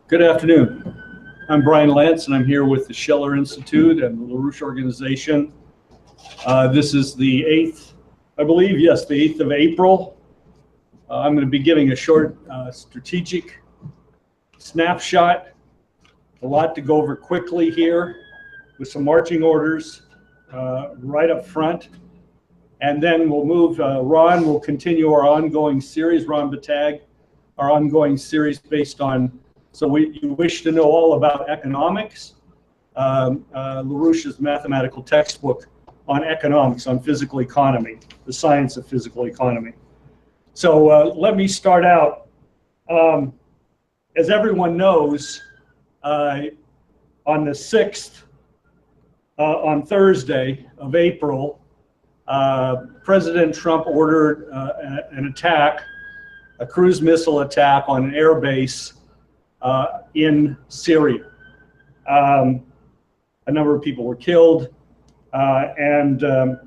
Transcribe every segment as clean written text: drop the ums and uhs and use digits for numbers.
Good afternoon. I'm Brian Lance, and I'm here with the Scheller Institute and the LaRouche organization. This is the 8th, I believe, yes, the 8th of April. I'm going to be giving a short strategic snapshot. A lot to go over quickly here with some marching orders right up front. And then we'll move, Ron will continue our ongoing series, Ron Batag, our ongoing series based on, so you wish to know all about economics, LaRouche's mathematical textbook on economics, on physical economy, the science of physical economy. So let me start out. As everyone knows, on the 6th, on Thursday of April, President Trump ordered an attack, a cruise missile attack on an air base in Syria. A number of people were killed, and the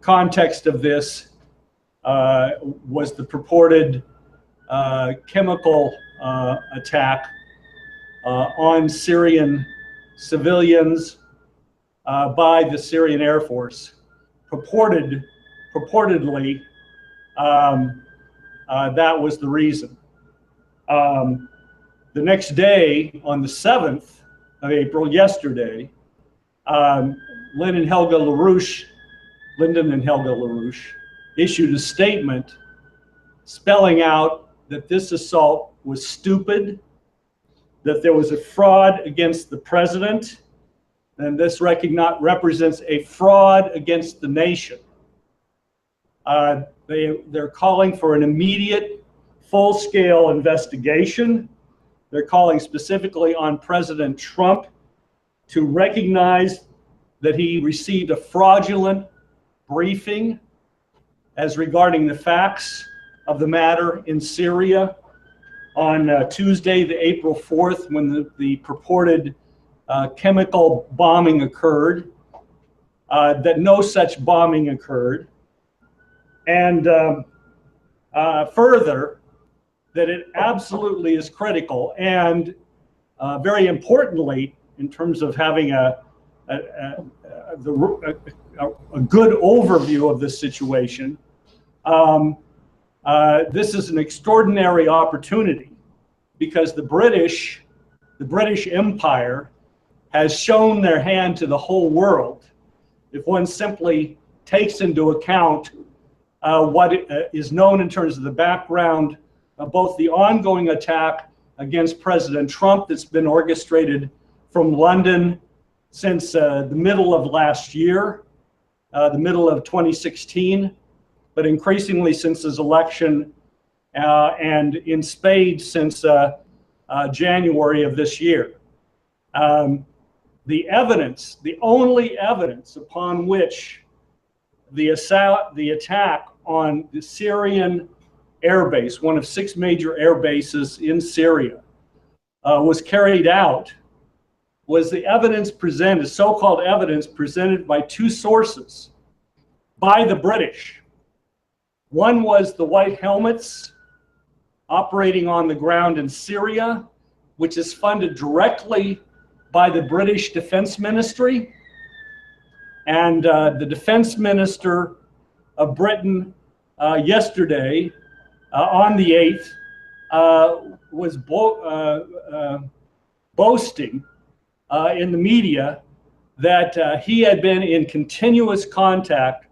context of this was the purported chemical attack on Syrian civilians by the Syrian Air Force. Purportedly, that was the reason. The next day, on the 7th of April, yesterday, Lyndon and Helga LaRouche issued a statement spelling out that this assault was stupid, that there was a fraud against the president, and this represents a fraud against the nation. They're calling for an immediate, full-scale investigation. They're calling specifically on President Trump to recognize that he received a fraudulent briefing as regarding the facts of the matter in Syria on Tuesday, the April 4th, when the purported chemical bombing occurred, that no such bombing occurred, and further, that it absolutely is critical and very importantly, in terms of having a good overview of this situation, this is an extraordinary opportunity because the British Empire has shown their hand to the whole world. If one simply takes into account what is known in terms of the background of both the ongoing attack against President Trump that's been orchestrated from London since the middle of last year, the middle of 2016, but increasingly since his election and in spades since January of this year. The evidence, the only evidence upon which the attack on the Syrian air base, one of 6 major air bases in Syria, was carried out, was the evidence presented, so-called evidence presented by 2 sources by the British. One was the white helmets operating on the ground in Syria, which is funded directly by the British Defense Ministry. And the Defense Minister of Britain yesterday, on the 8th, was boasting in the media that he had been in continuous contact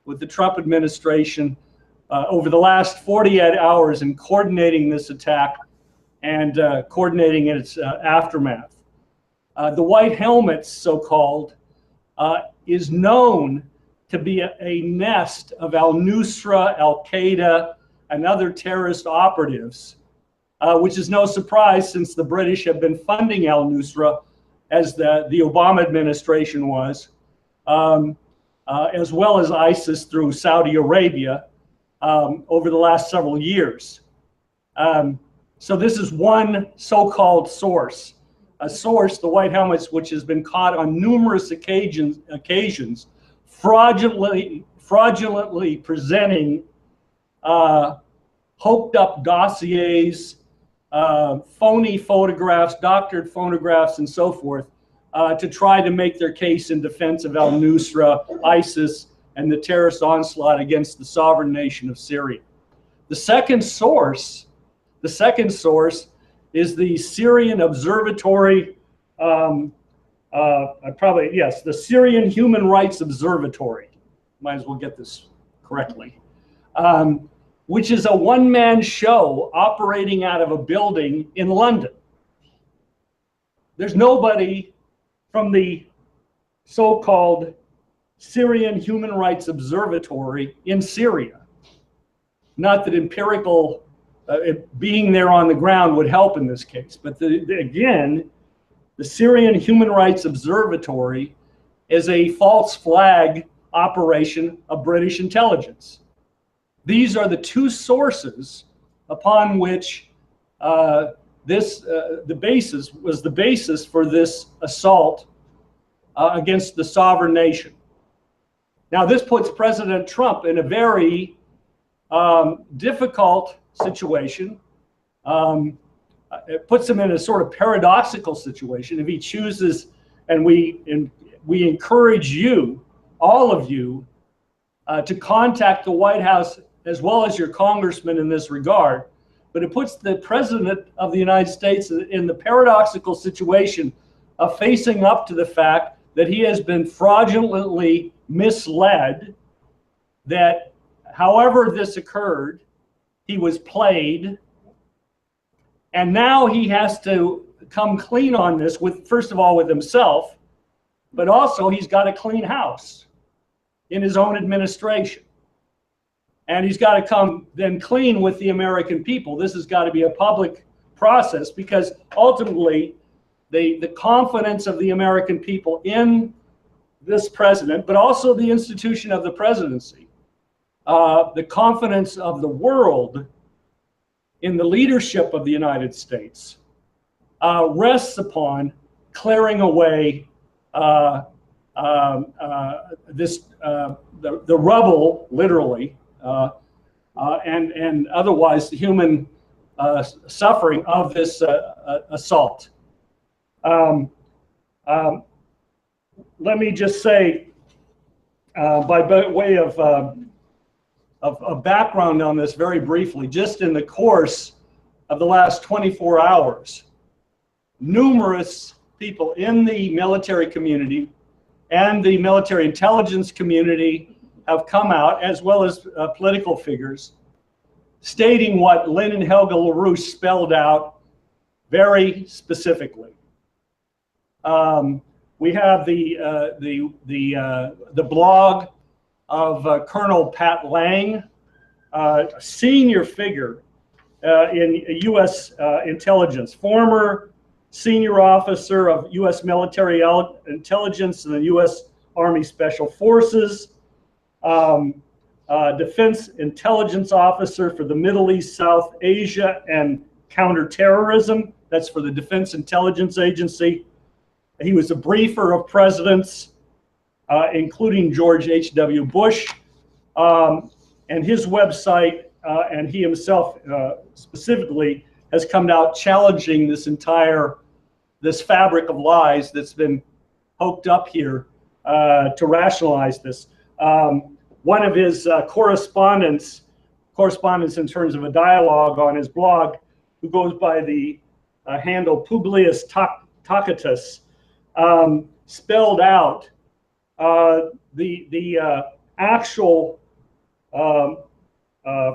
with the Trump administration over the last 48 hours in coordinating this attack and coordinating its aftermath. The White Helmets, so-called, is known to be a nest of al-Nusra, al-Qaeda, and other terrorist operatives, which is no surprise since the British have been funding al-Nusra, as the Obama administration was, as well as ISIS through Saudi Arabia over the last several years. So this is one so-called source, a source, the White Helmets, which has been caught on numerous occasions fraudulently presenting hoped up dossiers, phony photographs, doctored photographs, and so forth, to try to make their case in defense of al-Nusra, ISIS, and the terrorist onslaught against the sovereign nation of Syria. The second source is the Syrian Observatory, the Syrian Human Rights Observatory. Might as well get this correctly. Which is a one-man show operating out of a building in London. There's nobody from the so-called Syrian Human Rights Observatory in Syria. Not that empirical being there on the ground would help in this case, but again, the Syrian Human Rights Observatory is a false flag operation of British intelligence. These are the two sources upon which the basis for this assault against the sovereign nation. Now, this puts President Trump in a very difficult situation. It puts him in a sort of paradoxical situation if he chooses, and we encourage you, all of you, to contact the White House as well as your congressman in this regard. But it puts the President of the United States in the paradoxical situation of facing up to the fact that he has been fraudulently misled, that however this occurred, he was played, and now he has to come clean on this with, first of all, with himself, but also he's got to clean house in his own administration. And he's got to come then clean with the American people. This has got to be a public process, because ultimately the confidence of the American people in this president, but also the institution of the presidency, the confidence of the world in the leadership of the United States, rests upon clearing away the rubble, literally, and otherwise the human suffering of this assault. Let me just say, by way of background on this very briefly, just in the course of the last 24 hours, numerous people in the military community and the military intelligence community have come out, as well as political figures, stating what Lyndon LaRouche spelled out very specifically. We have the blog of Colonel Pat Lang, a senior figure in U.S. intelligence, former senior officer of U.S. military intelligence and the U.S. Army Special Forces, defense intelligence officer for the Middle East, South Asia, and counterterrorism. That's for the Defense Intelligence Agency. He was a briefer of presidents, including George H.W. Bush, and his website, and he himself specifically, has come out challenging this fabric of lies that's been hooked up here to rationalize this. One of his correspondents in terms of a dialogue on his blog, who goes by the handle Publius Tacitus, spelled out the actual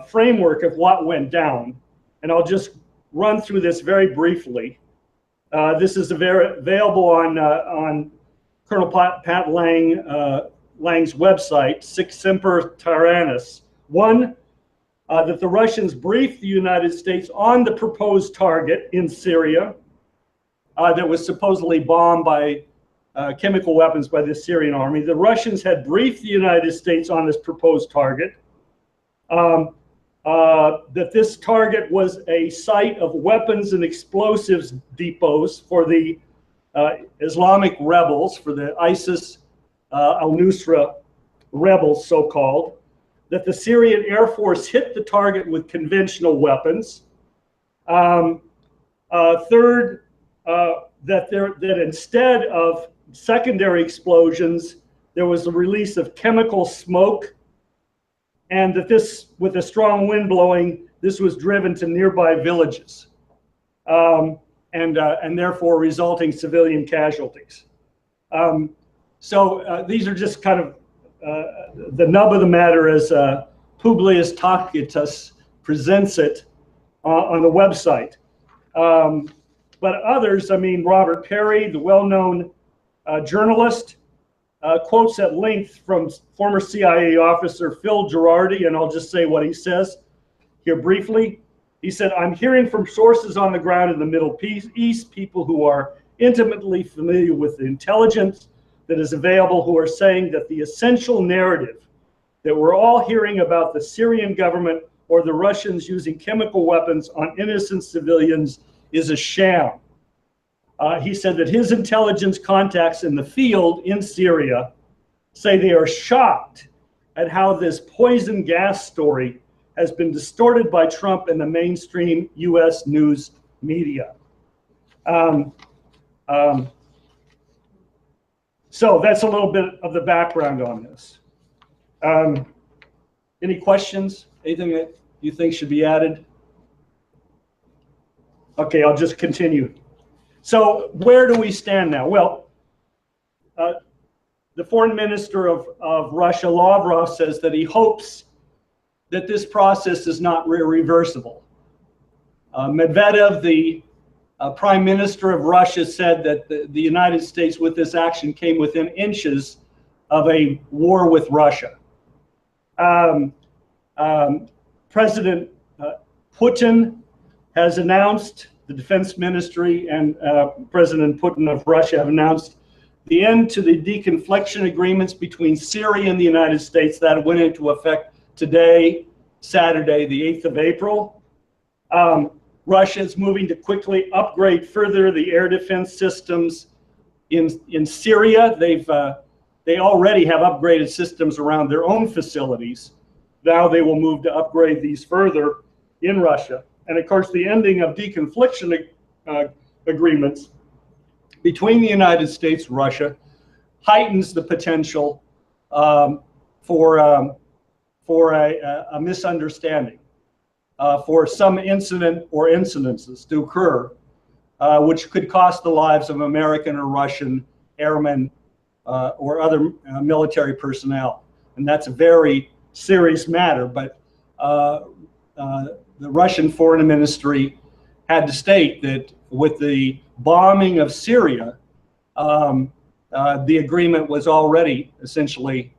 framework of what went down. And I'll just run through this very briefly. This is available on Colonel Pat Lang's website, Sic Semper Tyrannis. One, that the Russians briefed the United States on the proposed target in Syria that was supposedly bombed by chemical weapons by the Syrian army. The Russians had briefed the United States on this proposed target, that this target was a site of weapons and explosives depots for the Islamic rebels, for the ISIS, al-Nusra rebels, so-called, that the Syrian Air Force hit the target with conventional weapons. Third, that instead of secondary explosions, there was a release of chemical smoke, and that this, with a strong wind blowing, this was driven to nearby villages, and therefore resulting civilian casualties. So these are just kind of the nub of the matter as Publius Tacitus presents it on the website. But others, I mean, Robert Perry, the well-known journalist, quotes at length from former CIA officer Phil Girardi, and I'll just say what he says here briefly. He said, "I'm hearing from sources on the ground in the Middle East, people who are intimately familiar with the intelligence that is available, who are saying that the essential narrative that we're all hearing about the Syrian government or the Russians using chemical weapons on innocent civilians is a sham." He said that his intelligence contacts in the field in Syria say they are shocked at how this poison gas story has been distorted by Trump and the mainstream US news media. So that's a little bit of the background on this. Any questions? Anything that you think should be added? Okay, I'll just continue. So where do we stand now? Well, the foreign minister of Russia, Lavrov, says that he hopes that this process is not reversible. Medvedev, the prime minister of Russia, said that the United States with this action came within inches of a war with Russia. President Putin has announced, the defense ministry and President Putin of Russia have announced the end to the deconfliction agreements between Syria and the United States that went into effect today, Saturday, the 8th of April. Russia is moving to quickly upgrade further the air defense systems in Syria. They already have upgraded systems around their own facilities. Now they will move to upgrade these further in Russia. And of course, the ending of deconfliction agreements between the United States and Russia heightens the potential for a misunderstanding, for some incident or incidences to occur, which could cost the lives of American or Russian airmen or other military personnel. And that's a very serious matter, but the Russian foreign ministry had to state that with the bombing of Syria, the agreement was already essentially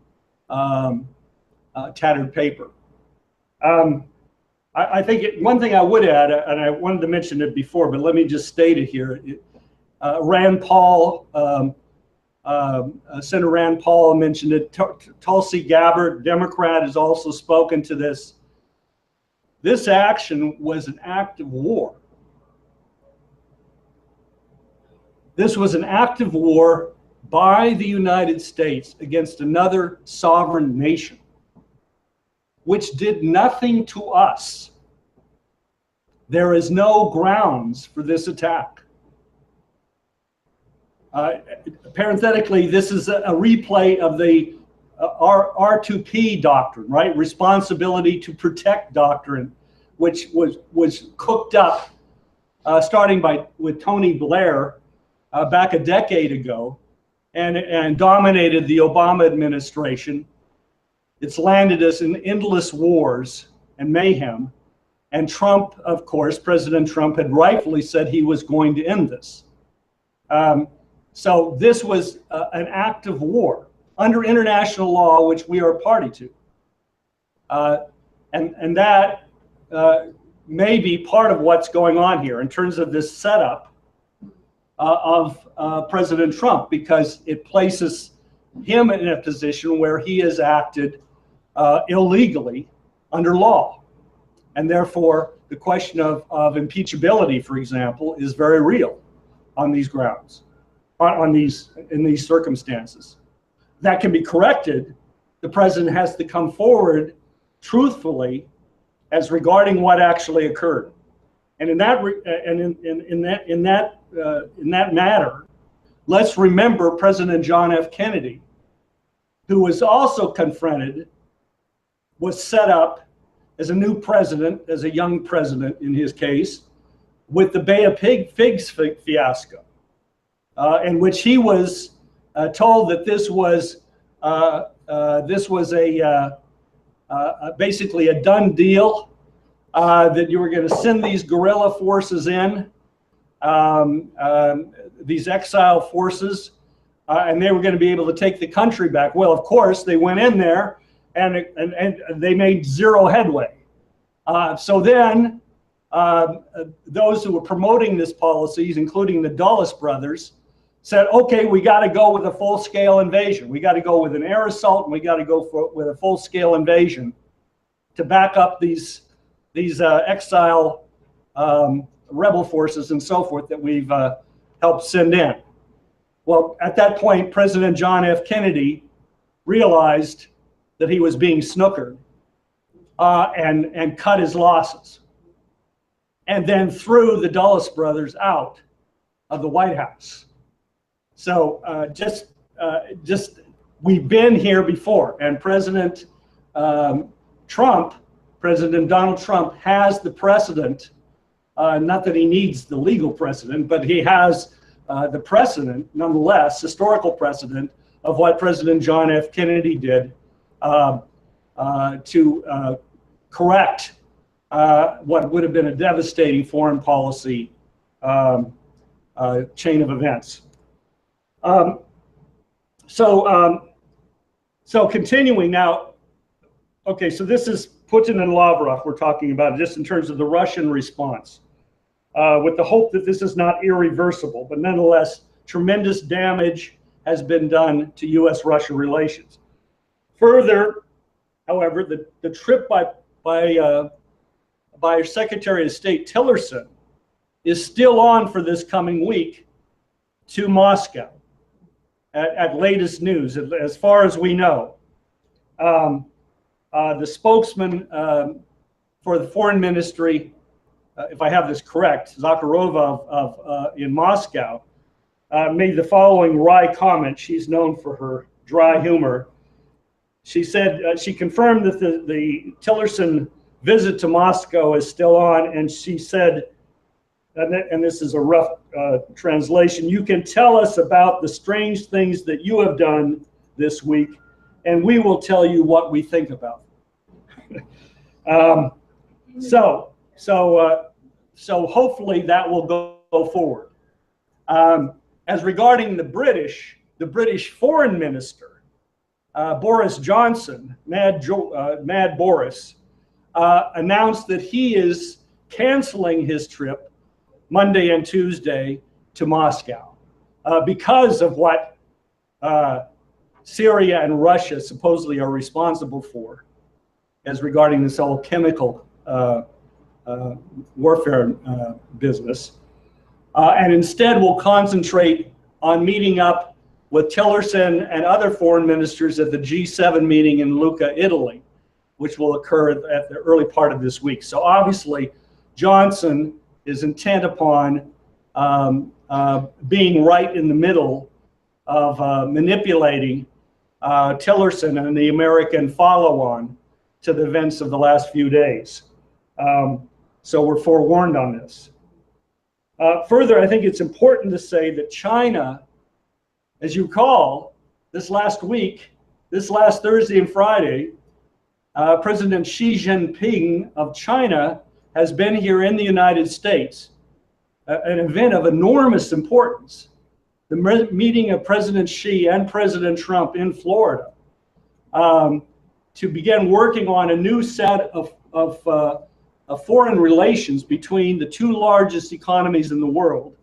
tattered paper. I think one thing I would add, and I wanted to mention it before, but let me just state it here. Rand Paul, Senator Rand Paul mentioned it. Tulsi Gabbard, Democrat, has also spoken to this. This action was an act of war. This was an act of war by the United States against another sovereign nation, which did nothing to us. There is no grounds for this attack. Parenthetically, this is a replay of the R2P doctrine, right? Responsibility to protect doctrine, which was cooked up starting with Tony Blair back a decade ago and dominated the Obama administration. It's landed us in endless wars and mayhem. And Trump, of course, President Trump had rightfully said he was going to end this. So this was an act of war under international law, which we are a party to. And that may be part of what's going on here in terms of this setup of President Trump, because it places him in a position where he has acted illegally under law. And therefore, the question of impeachability, for example, is very real on these grounds, in these circumstances. That can be corrected. The president has to come forward truthfully as regarding what actually occurred. And in that matter, let's remember President John F. Kennedy, who was also confronted, was set up as a new president, as a young president in his case, with the Bay of Pigs fiasco, in which he was told that this was basically a done deal, that you were going to send these guerrilla forces in, these exile forces, and they were going to be able to take the country back. Well, of course, they went in there and they made zero headway. So then those who were promoting this policies, including the Dulles brothers, said, okay, we got to go with a full-scale invasion. We got to go with an air assault, and we got to go with a full-scale invasion to back up these exile rebel forces and so forth that we've helped send in. Well, at that point, President John F. Kennedy realized that he was being snookered and cut his losses, and then threw the Dulles brothers out of the White House. So we've been here before, and President Donald Trump has the precedent, not that he needs the legal precedent, but he has the precedent, nonetheless, historical precedent of what President John F. Kennedy did to correct what would have been a devastating foreign policy chain of events. So continuing now, okay, so this is Putin and Lavrov we're talking about, just in terms of the Russian response, with the hope that this is not irreversible, but nonetheless, tremendous damage has been done to U.S.-Russia relations. Further, however, the trip by Secretary of State Tillerson is still on for this coming week to Moscow at latest news, as far as we know. The spokesman for the foreign ministry, if I have this correct, Zakharova in Moscow, made the following wry comment. She's known for her dry humor. She said she confirmed that the Tillerson visit to Moscow is still on, and she said, and this is a rough translation, "You can tell us about the strange things that you have done this week, and we will tell you what we think about them." So hopefully that will go forward. As regarding the British foreign minister, Boris Johnson, Mad Boris, announced that he is canceling his trip Monday and Tuesday to Moscow because of what Syria and Russia supposedly are responsible for as regarding this whole chemical warfare business. And instead will concentrate on meeting up with Tillerson and other foreign ministers at the G7 meeting in Lucca, Italy, which will occur at the early part of this week. So obviously, Johnson is intent upon being right in the middle of manipulating Tillerson and the American follow-on to the events of the last few days. So we're forewarned on this. Further, I think it's important to say that China, as you recall, this last Thursday and Friday, President Xi Jinping of China has been here in the United States, an event of enormous importance, the meeting of President Xi and President Trump in Florida, to begin working on a new set of foreign relations between the two largest economies in the world,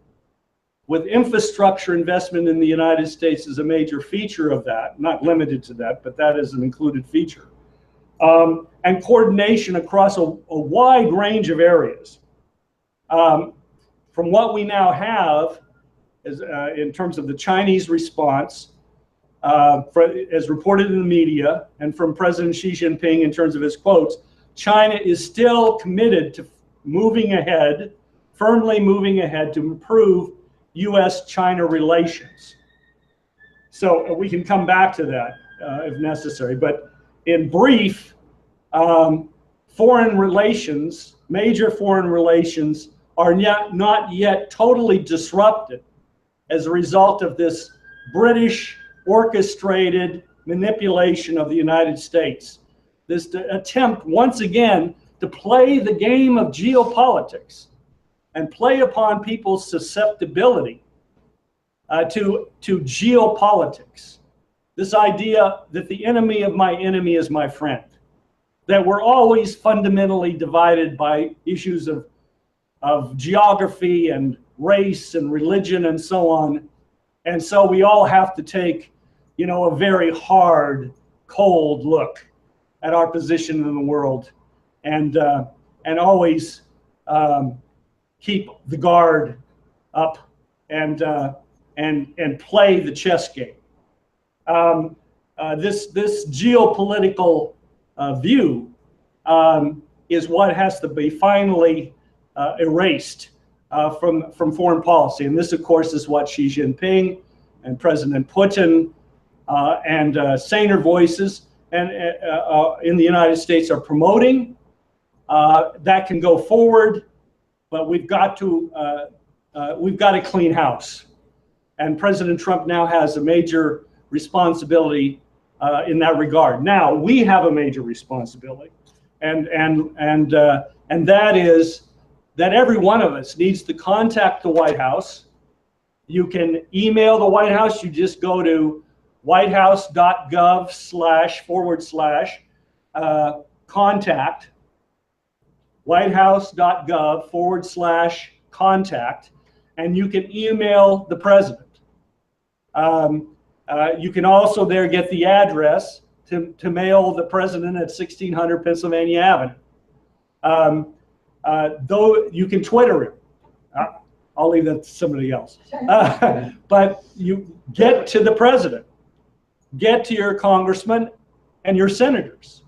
with infrastructure investment in the United States as a major feature of that, not limited to that, but that is an included feature. And coordination across a wide range of areas. From what we now have, in terms of the Chinese response, as reported in the media and from President Xi Jinping in terms of his quotes, China is still committed to moving ahead, firmly moving ahead to improve U.S.-China relations. So we can come back to that if necessary. But in brief, foreign relations, major foreign relations, are not yet totally disrupted as a result of this British orchestrated manipulation of the United States. This attempt, once again, to play the game of geopolitics and play upon people's susceptibility to geopolitics. This idea that the enemy of my enemy is my friend. That we're always fundamentally divided by issues of geography and race and religion and so on. And so we all have to take, you know, a very hard, cold look at our position in the world and always keep the guard up and play the chess game. This geopolitical view is what has to be finally erased from foreign policy. And this, of course, is what Xi Jinping and President Putin and saner voices and in the United States are promoting. That can go forward, but we've got to clean house. And President Trump now has a major responsibility in that regard. Now we have a major responsibility, and that is that every one of us needs to contact the White House. You can email the White House. You just go to whitehouse.gov/contact, whitehouse.gov/contact, and you can email the president. You can also there get the address to mail the president at 1600 Pennsylvania Avenue. Though you can Twitter him. I'll leave that to somebody else. But you get to the president, get to your congressmen and your senators.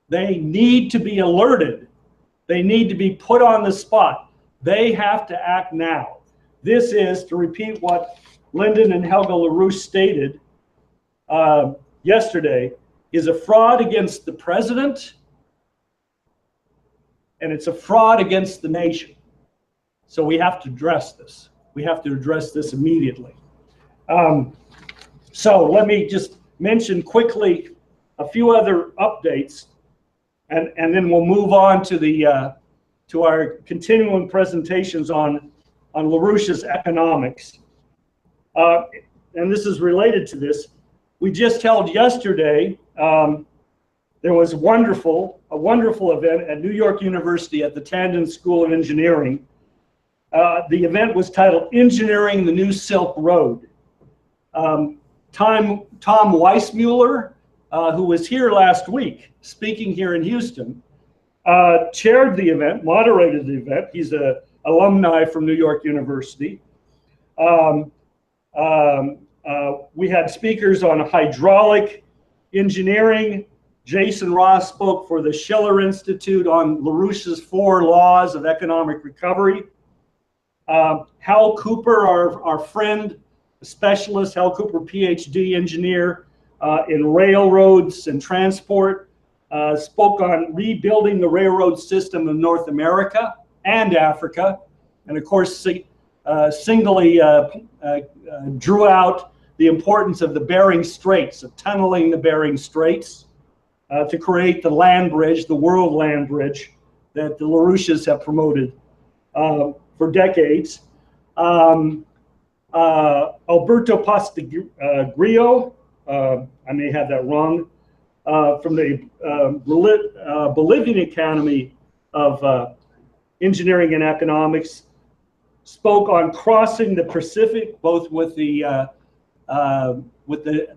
They need to be alerted. They need to be put on the spot. They have to act now. This is, to repeat what Lyndon and Helga LaRouche stated yesterday, is a fraud against the president, and it's a fraud against the nation. So we have to address this. We have to address this immediately. So let me just mention quickly a few other updates, and then we'll move on to the to our continuing presentations on LaRouche's economics. And this is related to this. We just held yesterday, there was a wonderful event at New York University at the Tandon School of Engineering. The event was titled Engineering the New Silk Road. Tom Weissmuller, who was here last week, speaking here in Houston, chaired the event, moderated the event. He's an alumni from New York University. We had speakers on hydraulic engineering. Jason Ross spoke for the Schiller Institute on LaRouche's 4 laws of economic recovery. Hal Cooper, our friend, a specialist, Hal Cooper, PhD engineer in railroads and transport, spoke on rebuilding the railroad system of North America and Africa, and of course singly drew out the importance of the Bering Straits, of tunneling the Bering Straits to create the land bridge, the world land bridge that the LaRouches have promoted for decades. Alberto Pastagrio, I may have that wrong, from the Bolivian Academy of Engineering and Economics, spoke on crossing the Pacific, both with the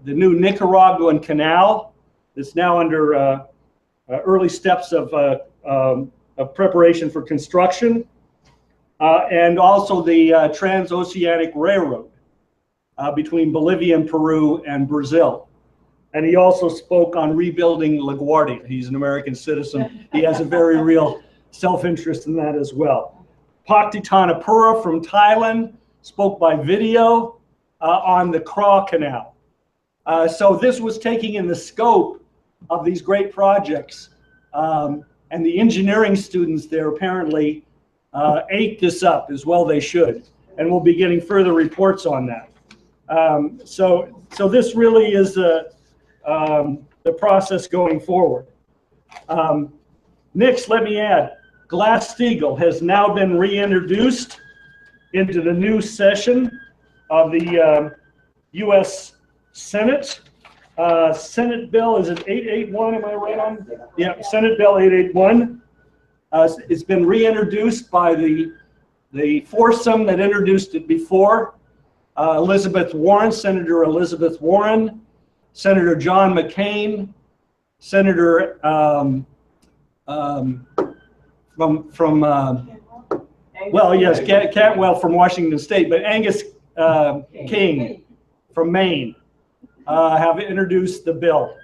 new Nicaraguan canal that's now under early steps of preparation for construction, and also the Transoceanic Railroad. between Bolivia and Peru and Brazil. And he also spoke on rebuilding LaGuardia. He's an American citizen. He has a very real self-interest in that as well. Paktitanapura from Thailand spoke by video on the Craw Canal. So this was taking in the scope of these great projects. And the engineering students there apparently ate this up as well they should. And we'll be getting further reports on that. So this really is the process going forward. Next, let me add, Glass-Steagall has now been reintroduced into the new session of the U.S. Senate. Senate bill, is it 881, am I right on? Yeah, Senate bill 881. It's been reintroduced by the foursome that introduced it before. Elizabeth Warren, Senator Elizabeth Warren, Senator John McCain, Senator Cantwell from Washington State, but Angus King from Maine have introduced the bill.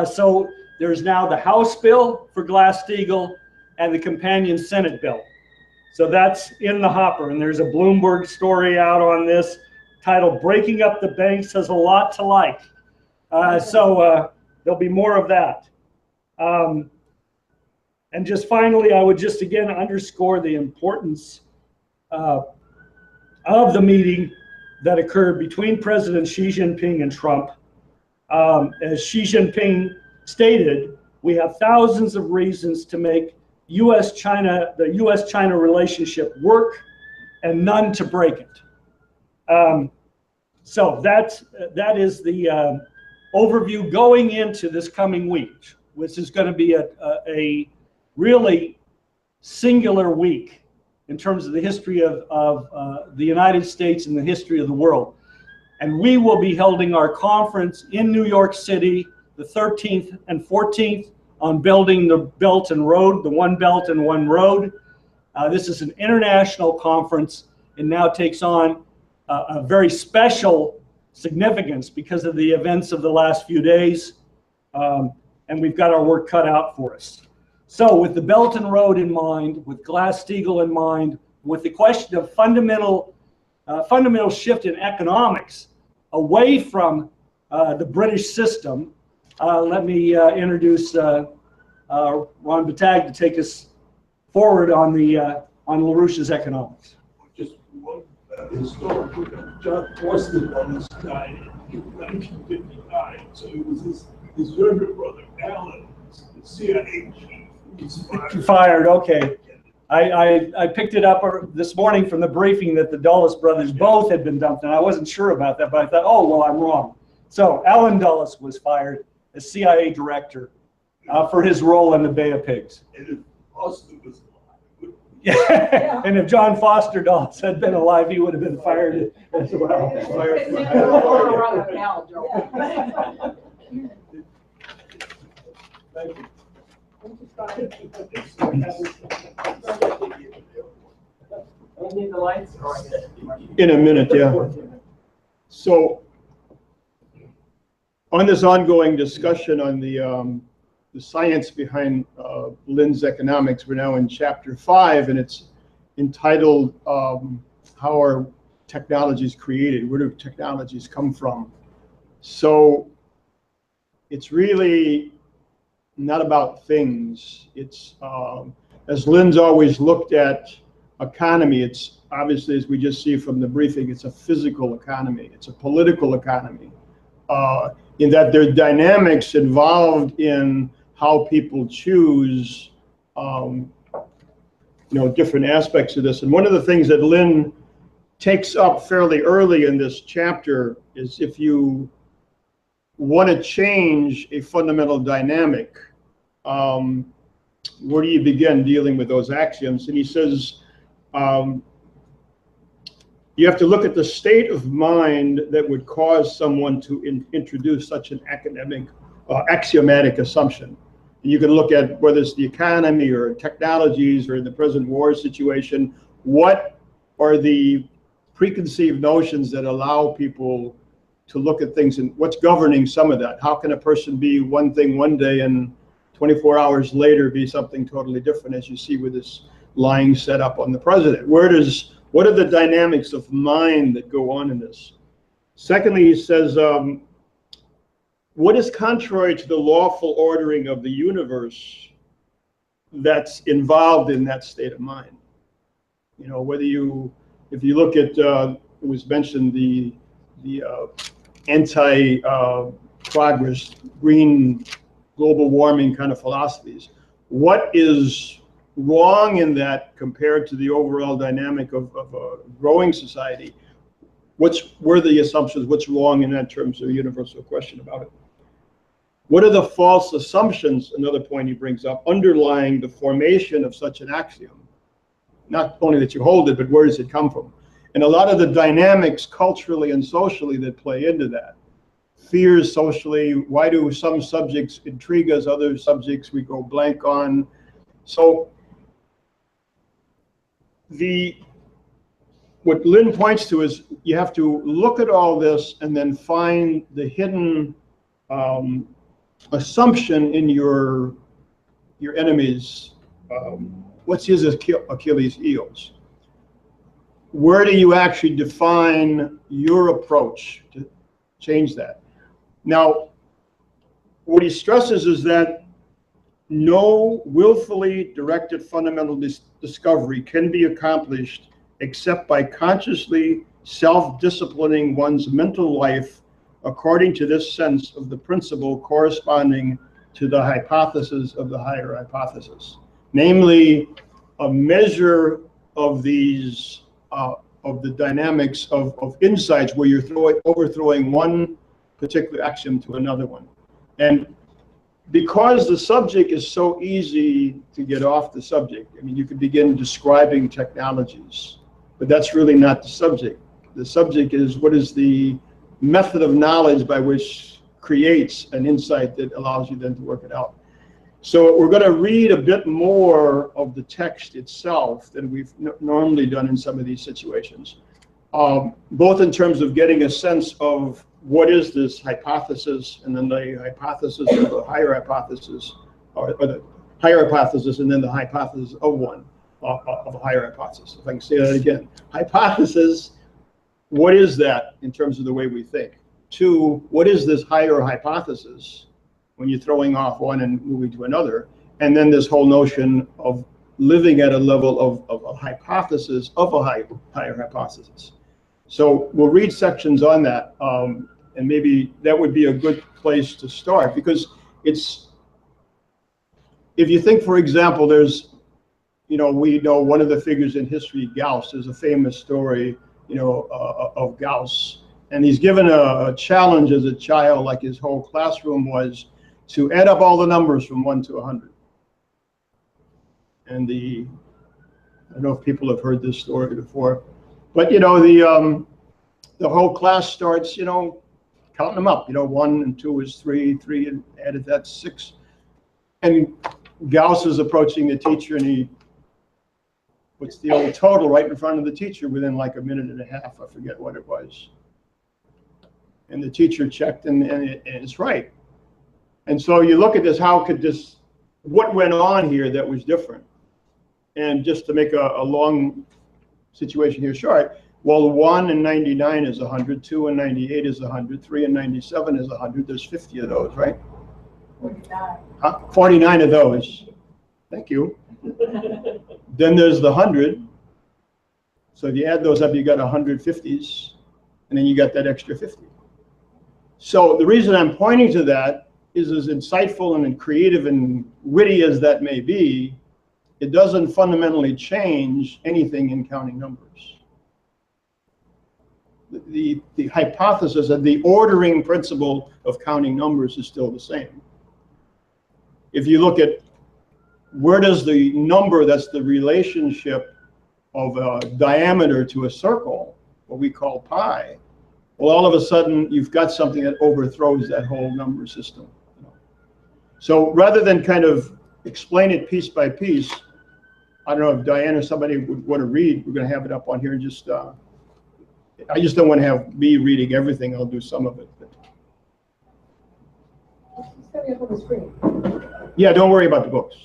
So there's now the House bill for Glass-Steagall and the companion Senate bill. So that's in the hopper, and there's a Bloomberg story out on this titled "Breaking Up the Banks Has a Lot to Like." So there'll be more of that. And just finally, I would just again underscore the importance of the meeting that occurred between President Xi Jinping and Trump. As Xi Jinping stated, we have thousands of reasons to make the U.S.-China relationship work and none to break it. So that is the overview going into this coming week, which is going to be a really singular week in terms of the history of the United States and the history of the world. And we will be holding our conference in New York City the 13th and 14th on building the Belt and Road, the One Belt and One Road. This is an international conference and now takes on a very special significance because of the events of the last few days. And we've got our work cut out for us. So with the Belt and Road in mind, with Glass-Steagall in mind, with the question of fundamental shift in economics away from the British system, let me introduce Ron Battag to take us forward on LaRouche's economics. Just one historic look. John Forster died in 1959, so it was his younger brother, Alan, the CIA chief. Fired, okay. I picked it up this morning from the briefing that the Dulles brothers both had been dumped, and I wasn't sure about that, but I thought, oh, well, I'm wrong. So Alan Dulles was fired as CIA director for his role in the Bay of Pigs. And if Foster was alive. Yeah. And if John Foster Dulles had been alive, he would have been fired as well. Thank you. In a minute, yeah. So, on this ongoing discussion on the science behind Lynn's economics, we're now in chapter 5, and it's entitled "How Are Technologies Created? Where do technologies come from?" So, it's really not about things. It's, as Lynn's always looked at economy, it's obviously, as we just see from the briefing, it's a physical economy. It's a political economy, in that there are dynamics involved in how people choose, different aspects of this. And one of the things that Lynn takes up fairly early in this chapter is if you want to change a fundamental dynamic, where do you begin dealing with those axioms? And he says, you have to look at the state of mind that would cause someone to introduce such an axiomatic assumption. And you can look at whether it's the economy or technologies or in the present war situation, what are the preconceived notions that allow people to look at things and what's governing some of that. How can a person be one thing one day and 24 hours later be something totally different, as you see with this lying setup on the president? What are the dynamics of mind that go on in this? Secondly, he says, what is contrary to the lawful ordering of the universe that's involved in that state of mind? You know, if you look at, it was mentioned, the anti-progress, green, global warming kind of philosophies. What is wrong in that compared to the overall dynamic of a growing society? What were the assumptions? What's wrong in that in terms of a universal question about it? What are the false assumptions, another point he brings up, underlying the formation of such an axiom? Not only that you hold it, but where does it come from? And a lot of the dynamics culturally and socially that play into that. Fears socially, why do some subjects intrigue us, other subjects we go blank on? So what Lynn points to is you have to look at all this and then find the hidden assumption in your enemy's, what's his Achilles heels? Where do you actually define your approach to change that? Now, what he stresses is that no willfully directed fundamental discovery can be accomplished except by consciously self-disciplining one's mental life according to this sense of the principle corresponding to the hypothesis of the higher hypothesis. Namely, a measure of these, of the dynamics of insights where you're overthrowing one particular axiom to another one. And because the subject is so easy to get off the subject, I mean, you could begin describing technologies, but that's really not the subject. The subject is what is the method of knowledge by which creates an insight that allows you then to work it out. So we're going to read a bit more of the text itself than we've normally done in some of these situations, both in terms of getting a sense of what is this hypothesis, and then the hypothesis of the higher hypothesis, or the higher hypothesis, and then the hypothesis of one, of a higher hypothesis. If I can say that again. Hypothesis, what is that in terms of the way we think? Two, what is this higher hypothesis when you're throwing off one and moving to another? And then this whole notion of living at a level of a hypothesis of a higher hypothesis. So we'll read sections on that, and maybe that would be a good place to start, because it's, if you think, for example, there's, you know, we know one of the figures in history, Gauss. There's a famous story, you know, of Gauss, and he's given a challenge as a child, like his whole classroom was, to add up all the numbers from 1 to 100. And I don't know if people have heard this story before, but you know, the whole class starts, you know, counting them up. You know, 1 and 2 is 3, 3 and added that's 6. And Gauss is approaching the teacher, and he puts the old total right in front of the teacher within like a minute and a half. I forget what it was. And the teacher checked, and it's right. And so you look at this, how could this, what went on here that was different? And just to make a long situation here short, well, 1 and 99 is 100, 2 and 98 is 100, 3 and 97 is 100. There's 50 of those, right? 49. 49 of those. Thank you. Then there's the 100. So if you add those up, you got 150s, and then you got that extra 50. So the reason I'm pointing to that is, as insightful and creative and witty as that may be, it doesn't fundamentally change anything in counting numbers. The hypothesis and the ordering principle of counting numbers is still the same. If you look at where does the number, that's the relationship of a diameter to a circle, what we call pi, well, all of a sudden you've got something that overthrows that whole number system. So rather than kind of explain it piece by piece, I don't know if Diane or somebody would want to read. We're going to have it up on here in just I just don't want to have me reading everything. I'll do some of it. But It's coming up on the screen. yeah, don't worry about the books.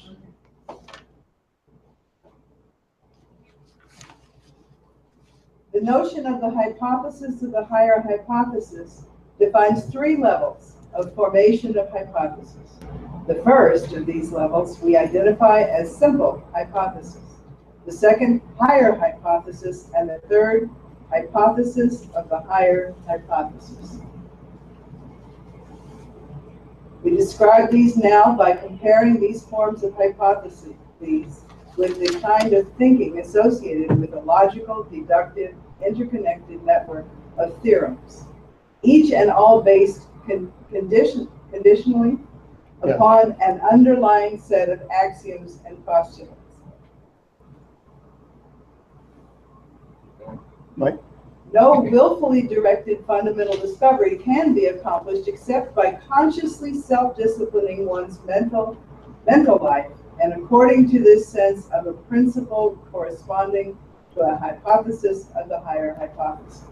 The notion of the hypothesis of the higher hypothesis defines 3 levels of formation of hypothesis. The first of these levels we identify as simple hypothesis, the second higher hypothesis, and the third hypothesis of the higher hypothesis. We describe these now by comparing these forms of hypotheses with the kind of thinking associated with a logical, deductive, interconnected network of theorems, each and all based conditionally upon an underlying set of axioms and postulates. Mike? No willfully directed fundamental discovery can be accomplished except by consciously self-disciplining one's mental life, and according to this sense of a principle corresponding to a hypothesis of the higher hypothesis.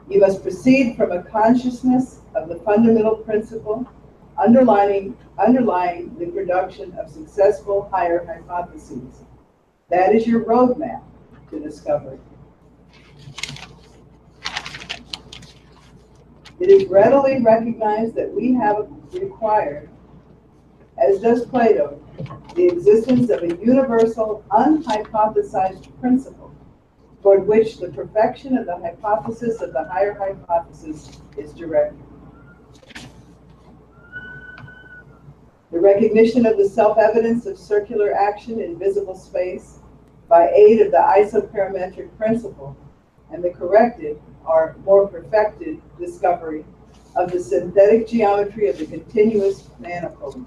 You must proceed from a consciousness of the fundamental principle underlying the production of successful higher hypotheses. That is your roadmap to discovery. It is readily recognized that we have required, as does Plato, the existence of a universal, unhypothesized principle toward which the perfection of the hypothesis of the higher hypothesis is directed. The recognition of the self-evidence of circular action in visible space by aid of the isoparametric principle and the corrected or more perfected discovery of the synthetic geometry of the continuous manifold,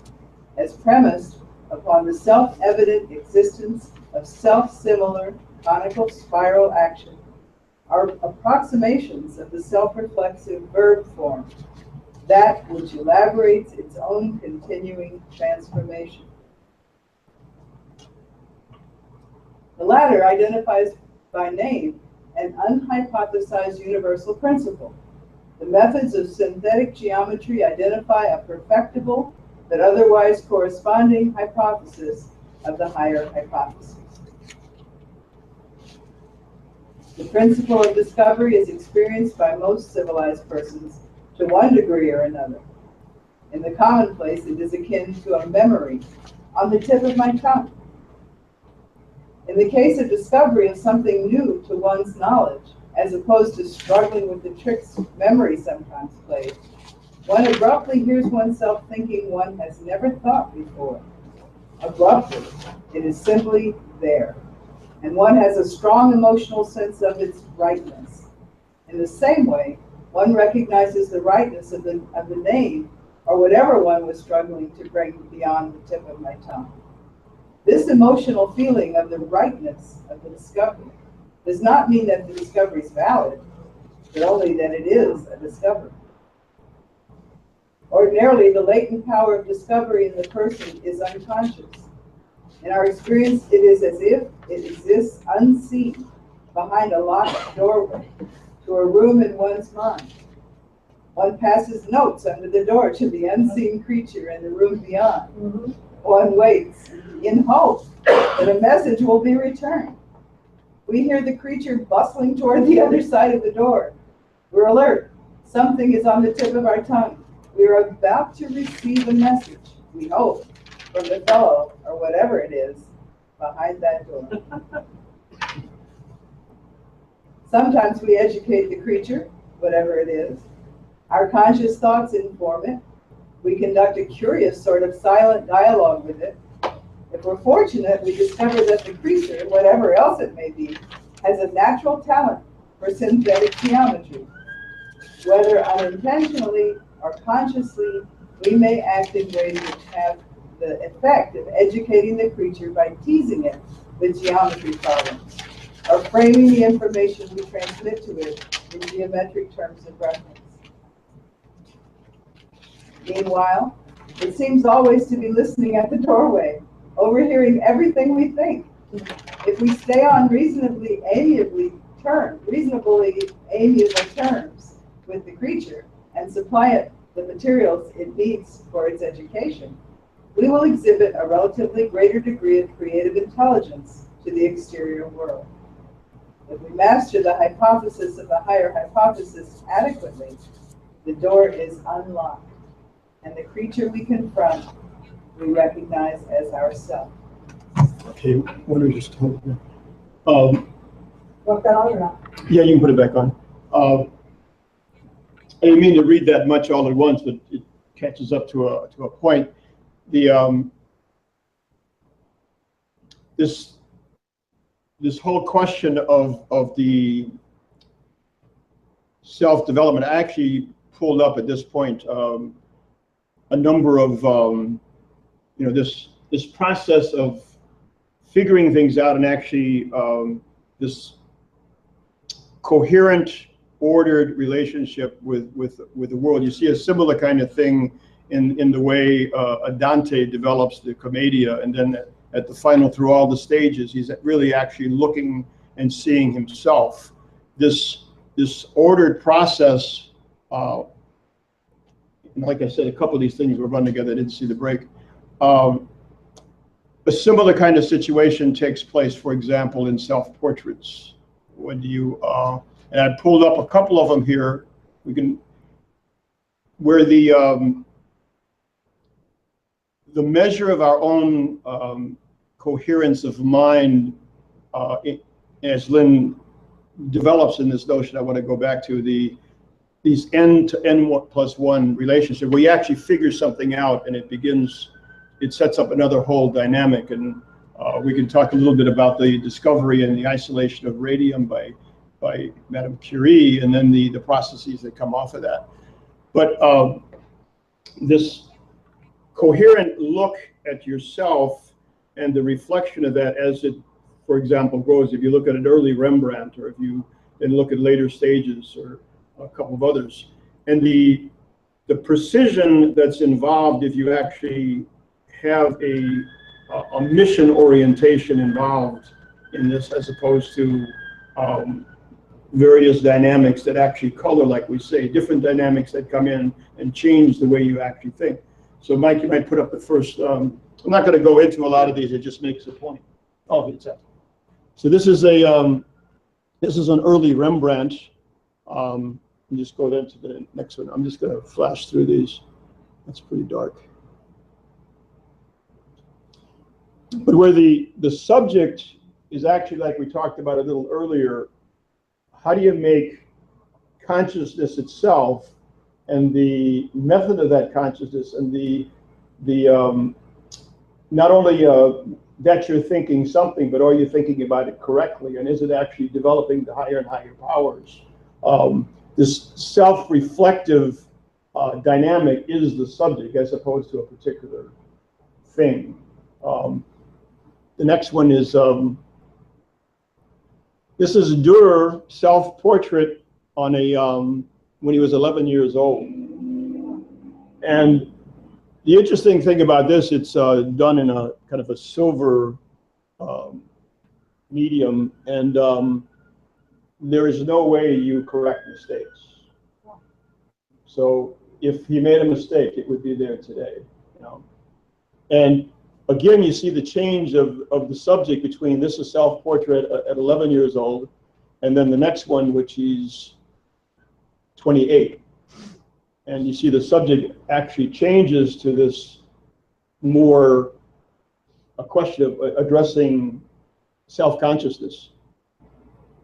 as premised upon the self-evident existence of self-similar conical spiral action, are approximations of the self-reflexive verb form, that which elaborates its own continuing transformation. The latter identifies by name an unhypothesized universal principle. The methods of synthetic geometry identify a perfectible but otherwise corresponding hypothesis of the higher hypothesis. The principle of discovery is experienced by most civilized persons to one degree or another. In the commonplace, it is akin to a memory on the tip of my tongue. In the case of discovery of something new to one's knowledge, as opposed to struggling with the tricks memory sometimes plays, one abruptly hears oneself thinking one has never thought before. Abruptly, it is simply there, and one has a strong emotional sense of its rightness. In the same way, one recognizes the rightness of the name, or whatever one was struggling to bring beyond the tip of my tongue. This emotional feeling of the rightness of the discovery does not mean that the discovery is valid, but only that it is a discovery. Ordinarily, the latent power of discovery in the person is unconscious. In our experience, it is as if it exists unseen behind a locked doorway to a room in one's mind. One passes notes under the door to the unseen creature in the room beyond. One waits in hope that a message will be returned. We hear the creature bustling toward the other side of the door. We're alert. Something is on the tip of our tongue. We are about to receive a message, we hope, from the fellow, or whatever it is, behind that door. Sometimes we educate the creature, whatever it is. Our conscious thoughts inform it. We conduct a curious sort of silent dialogue with it. If we're fortunate, we discover that the creature, whatever else it may be, has a natural talent for synthetic geometry. Whether unintentionally or consciously, we may act in ways which have the effect of educating the creature by teasing it with geometry problems, or framing the information we transmit to it in geometric terms of reference. Meanwhile, it seems always to be listening at the doorway, overhearing everything we think. If we stay on reasonably amiable terms with the creature and supply it the materials it needs for its education, we will exhibit a relatively greater degree of creative intelligence to the exterior world. If we master the hypothesis of the higher hypothesis adequately, the door is unlocked, and the creature we confront, we recognize as ourself. Okay, what are we just talking Work that on or not? Yeah, you can put it back on. I didn't mean to read that much all at once, but it catches up to a point. The this whole question of the self-development, I actually pulled up at this point a number of this process of figuring things out and actually this coherent, ordered relationship with the world. You see a similar kind of thing in the way Dante develops the Commedia, and then at the final, through all the stages, he's really actually looking and seeing himself. This ordered process, like I said, a couple of these things were run together. I didn't see the break. A similar kind of situation takes place, for example, in self-portraits. When you and I pulled up a couple of them here. We can where the measure of our own coherence of mind, as Lynn develops in this notion, I want to go back to these n to n+1 relationship, where you actually figure something out and it sets up another whole dynamic. And we can talk a little bit about the discovery and the isolation of radium by Madame Curie, and then the processes that come off of that. But this coherent look at yourself and the reflection of that as it, for example, grows. If you look at an early Rembrandt, or if you then look at later stages, or a couple of others, and the precision that's involved if you actually have a mission orientation involved in this, as opposed to various dynamics that actually color, like we say, different dynamics that come in and change the way you actually think. So Mike, you might put up the first, I'm not going to go into a lot of these, it just makes a point. Oh, it's that. So this is an early Rembrandt. Just go then to the next one. I'm just going to flash through these. That's pretty dark. But where the subject is actually, like we talked about a little earlier, how do you make consciousness itself and the method of that consciousness and the not only that you're thinking something, but are you thinking about it correctly, and is it actually developing the higher and higher powers? This self-reflective dynamic is the subject as opposed to a particular thing. The next one is, this is Durer self-portrait on when he was 11 years old. And the interesting thing about this, it's done in a kind of a silver medium, and there is no way you correct mistakes. So if he made a mistake, it would be there today, you know. And again, you see the change of the subject between this is self-portrait at 11 years old, and then the next one, which he's 28. And you see the subject actually changes to this more a question of addressing self-consciousness.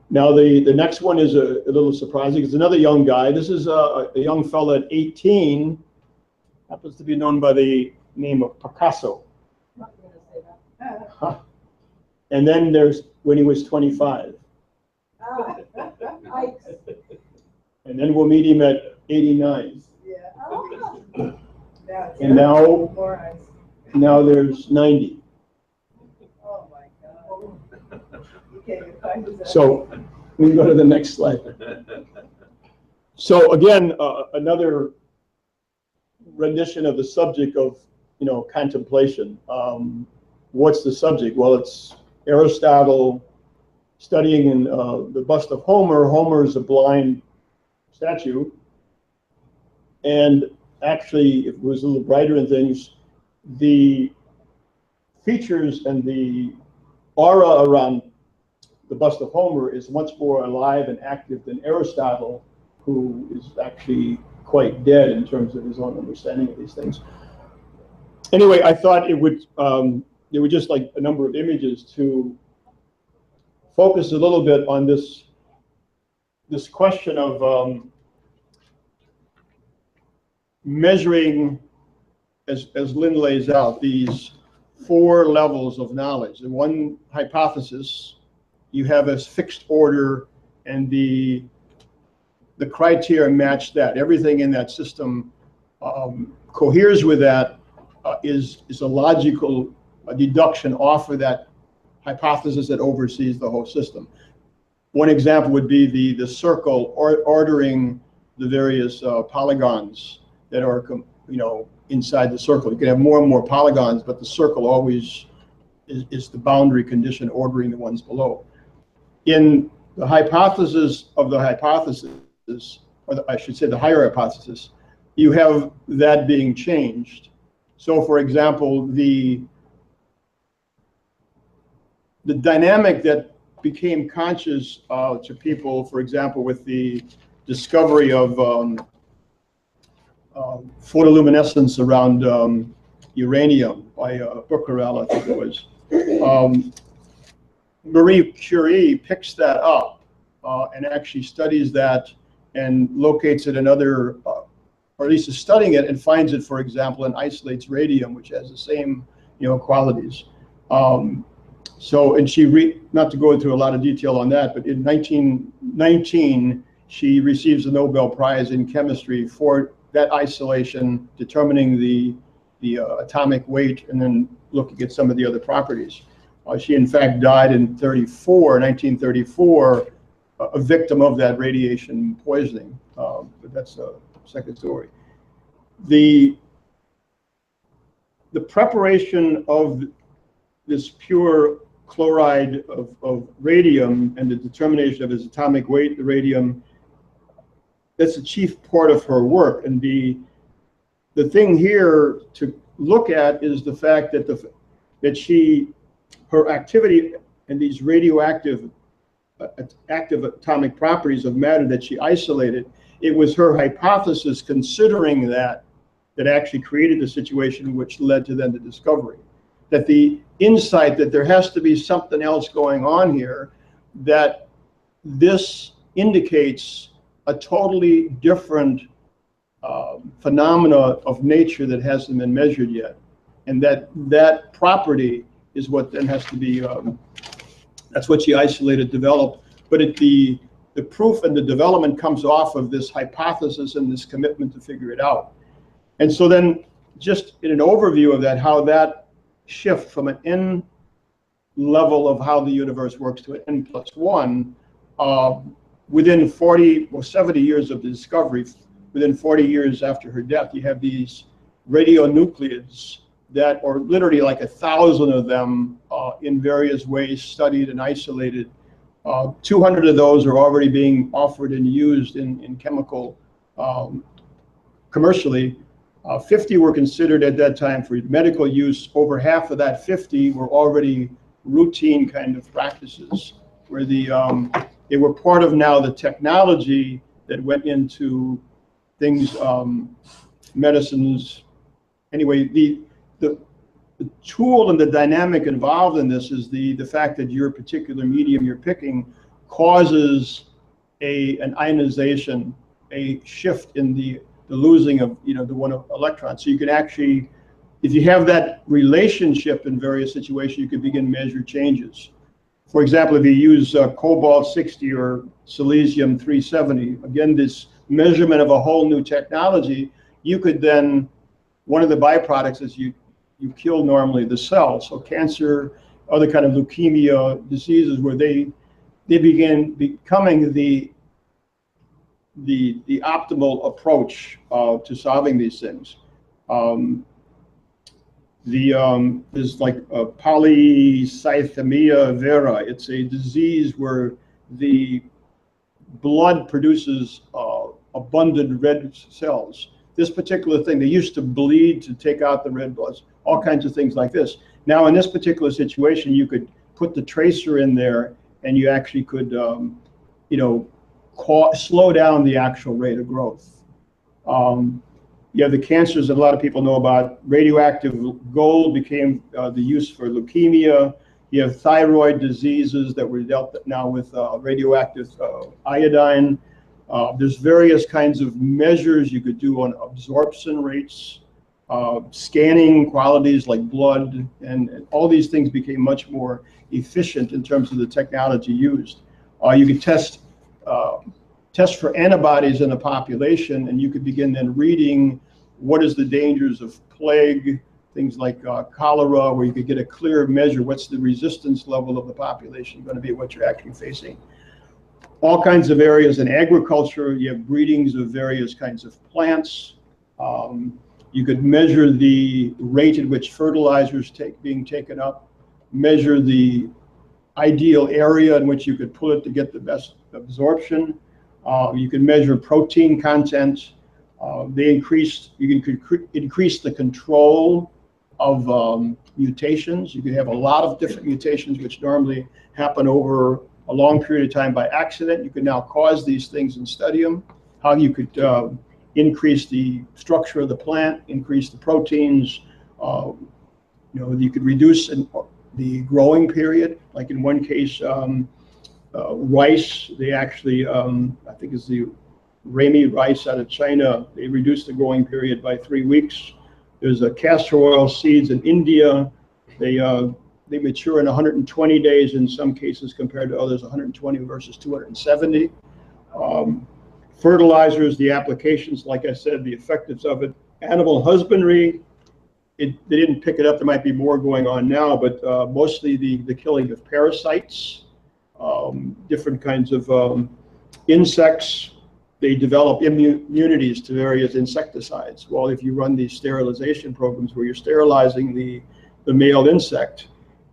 Now, the next one is a little surprising. It's another young guy. This is a young fella at 18, happens to be known by the name of Picasso. I'm not going to say that. Huh. And then there's when he was 25. And then we'll meet him at 89. Yeah. And now there's 90. Oh my God. You can't even find his So we can go to the next slide. So again, another rendition of the subject of contemplation. What's the subject? Well, it's Aristotle studying in the bust of Homer. Homer is a blind statue, and actually it was a little brighter in things. The features and the aura around the bust of Homer is much more alive and active than Aristotle, who is actually quite dead in terms of his own understanding of these things. Anyway, I thought it would just like a number of images to focus a little bit on this question of measuring, as Lynn lays out, these 4 levels of knowledge. The one hypothesis, you have a fixed order, and the criteria match that. Everything in that system coheres with that, is a logical deduction off of that hypothesis that oversees the whole system. One example would be the circle ordering the various polygons that are, inside the circle. You can have more and more polygons, but the circle always is the boundary condition ordering the ones below. In the hypothesis of the hypothesis, or I should say the higher hypothesis, you have that being changed. So, for example, the dynamic that became conscious to people, for example, with the discovery of photoluminescence around uranium by Becquerel, I think it was. Marie Curie picks that up and actually studies that and locates it in other, or at least is studying it and finds it, for example, and isolates radium, which has the same, qualities. So, and she, not to go into a lot of detail on that, but in 1919, she receives the Nobel Prize in chemistry for that isolation, determining the atomic weight, and then looking at some of the other properties. She, in fact, died in 1934, a victim of that radiation poisoning. But that's a second story. The preparation of this pure chloride of radium and the determination of its atomic weight, the radium, that's the chief part of her work. And the thing here to look at is the fact that her activity and these radioactive active atomic properties of matter that she isolated, it was her hypothesis considering that actually created the situation which led to then the discovery. That the insight that there has to be something else going on here, that this indicates a totally different phenomena of nature that hasn't been measured yet. And that property is what then has to be, that's what she isolated, developed. But the proof and the development comes off of this hypothesis and this commitment to figure it out. And so then, just in an overview of that, how that shift from an n level of how the universe works to an n+1, within 40 or 70 years of the discovery, within 40 years after her death, you have these radionuclides that are literally like 1,000 of them in various ways studied and isolated. 200 of those are already being offered and used in chemical commercially. 50 were considered at that time for medical use. Over half of that 50 were already routine kind of practices, where they were part of now the technology that went into things, medicines. Anyway, the tool and the dynamic involved in this is the fact that your particular medium you're picking causes an ionization, a shift in the losing of the one electron. So you can actually, if you have that relationship in various situations, you can begin to measure changes. For example, if you use cobalt-60 or cesium-370, again, this measurement of a whole new technology, you could then, one of the byproducts is you kill normally the cell. So cancer, other kind of leukemia diseases, where they begin becoming the optimal approach to solving these things. There's like polycythemia vera. It's a disease where the blood produces abundant red cells. This particular thing, they used to bleed to take out the red bloods, all kinds of things like this. Now, in this particular situation, you could put the tracer in there, and you actually could, slow down the actual rate of growth. You have the cancers that a lot of people know about. Radioactive gold became the use for leukemia. You have thyroid diseases that were dealt now with radioactive iodine. There's various kinds of measures you could do on absorption rates, scanning qualities like blood, and all these things became much more efficient in terms of the technology used. You could test for antibodies in a population, and you could begin then reading what is the dangers of plague, things like cholera, where you could get a clear measure, what's the resistance level of the population going to be, what you're actually facing. All kinds of areas in agriculture, you have breedings of various kinds of plants. You could measure the rate at which fertilizers being taken up, measure the ideal area in which you could pull it to get the best absorption. You can measure protein content. You can increase the control of mutations. You could have a lot of different mutations which normally happen over a long period of time by accident. You can now cause these things and study them. How you could increase the structure of the plant, increase the proteins. You could reduce the growing period. Like in one case, rice, they actually, I think it's the Rami rice out of China, they reduced the growing period by 3 weeks. There's castor oil seeds in India. They mature in 120 days in some cases compared to others, 120 versus 270. Fertilizers, the applications, like I said, the effectiveness of it. Animal husbandry, they didn't pick it up. There might be more going on now, but mostly the killing of parasites, different kinds of insects. They develop immunities to various insecticides. Well, if you run these sterilization programs where you're sterilizing the male insect,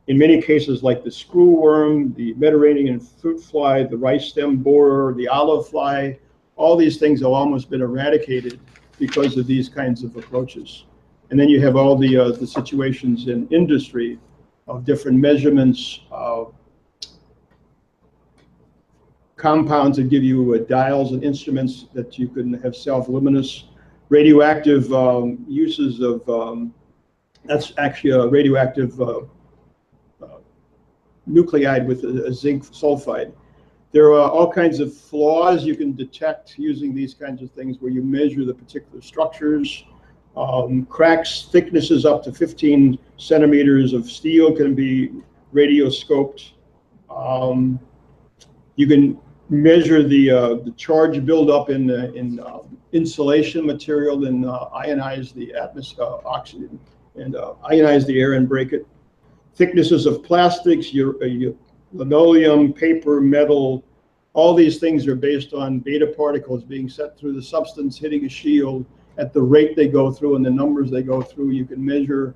in many cases like the screwworm, the Mediterranean fruit fly, the rice stem borer, the olive fly, all these things have almost been eradicated because of these kinds of approaches. And then you have all the situations in industry of different measurements, compounds that give you dials and instruments that you can have self-luminous, radioactive uses of, that's actually a radioactive nuclide with a zinc sulfide. There are all kinds of flaws you can detect using these kinds of things where you measure the particular structures. Cracks, thicknesses up to 15 centimeters of steel can be radioscoped. You can measure the charge buildup in insulation material and ionize the atmosphere, oxygen, and ionize the air and break it. Thicknesses of plastics, linoleum, paper, metal, all these things are based on beta particles being set through the substance, hitting a shield at the rate they go through and the numbers they go through. You can measure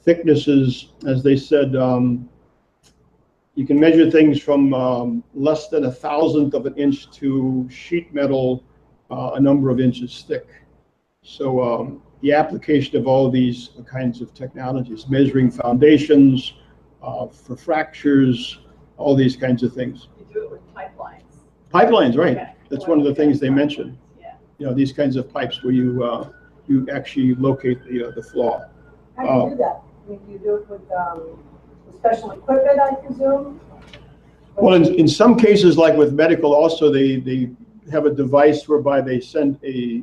thicknesses, as they said, you can measure things from less than 1,000th of an inch to sheet metal a number of inches thick. So the application of all these kinds of technologies, measuring foundations for fractures, all these kinds of things. You do it with pipelines. Pipelines, right. Okay. That's one of the things they mentioned. Yeah. These kinds of pipes where you actually locate the flaw. How do you do that? I mean, do you do it with special equipment, I presume? Well, in some cases, like with medical, also they have a device whereby they send a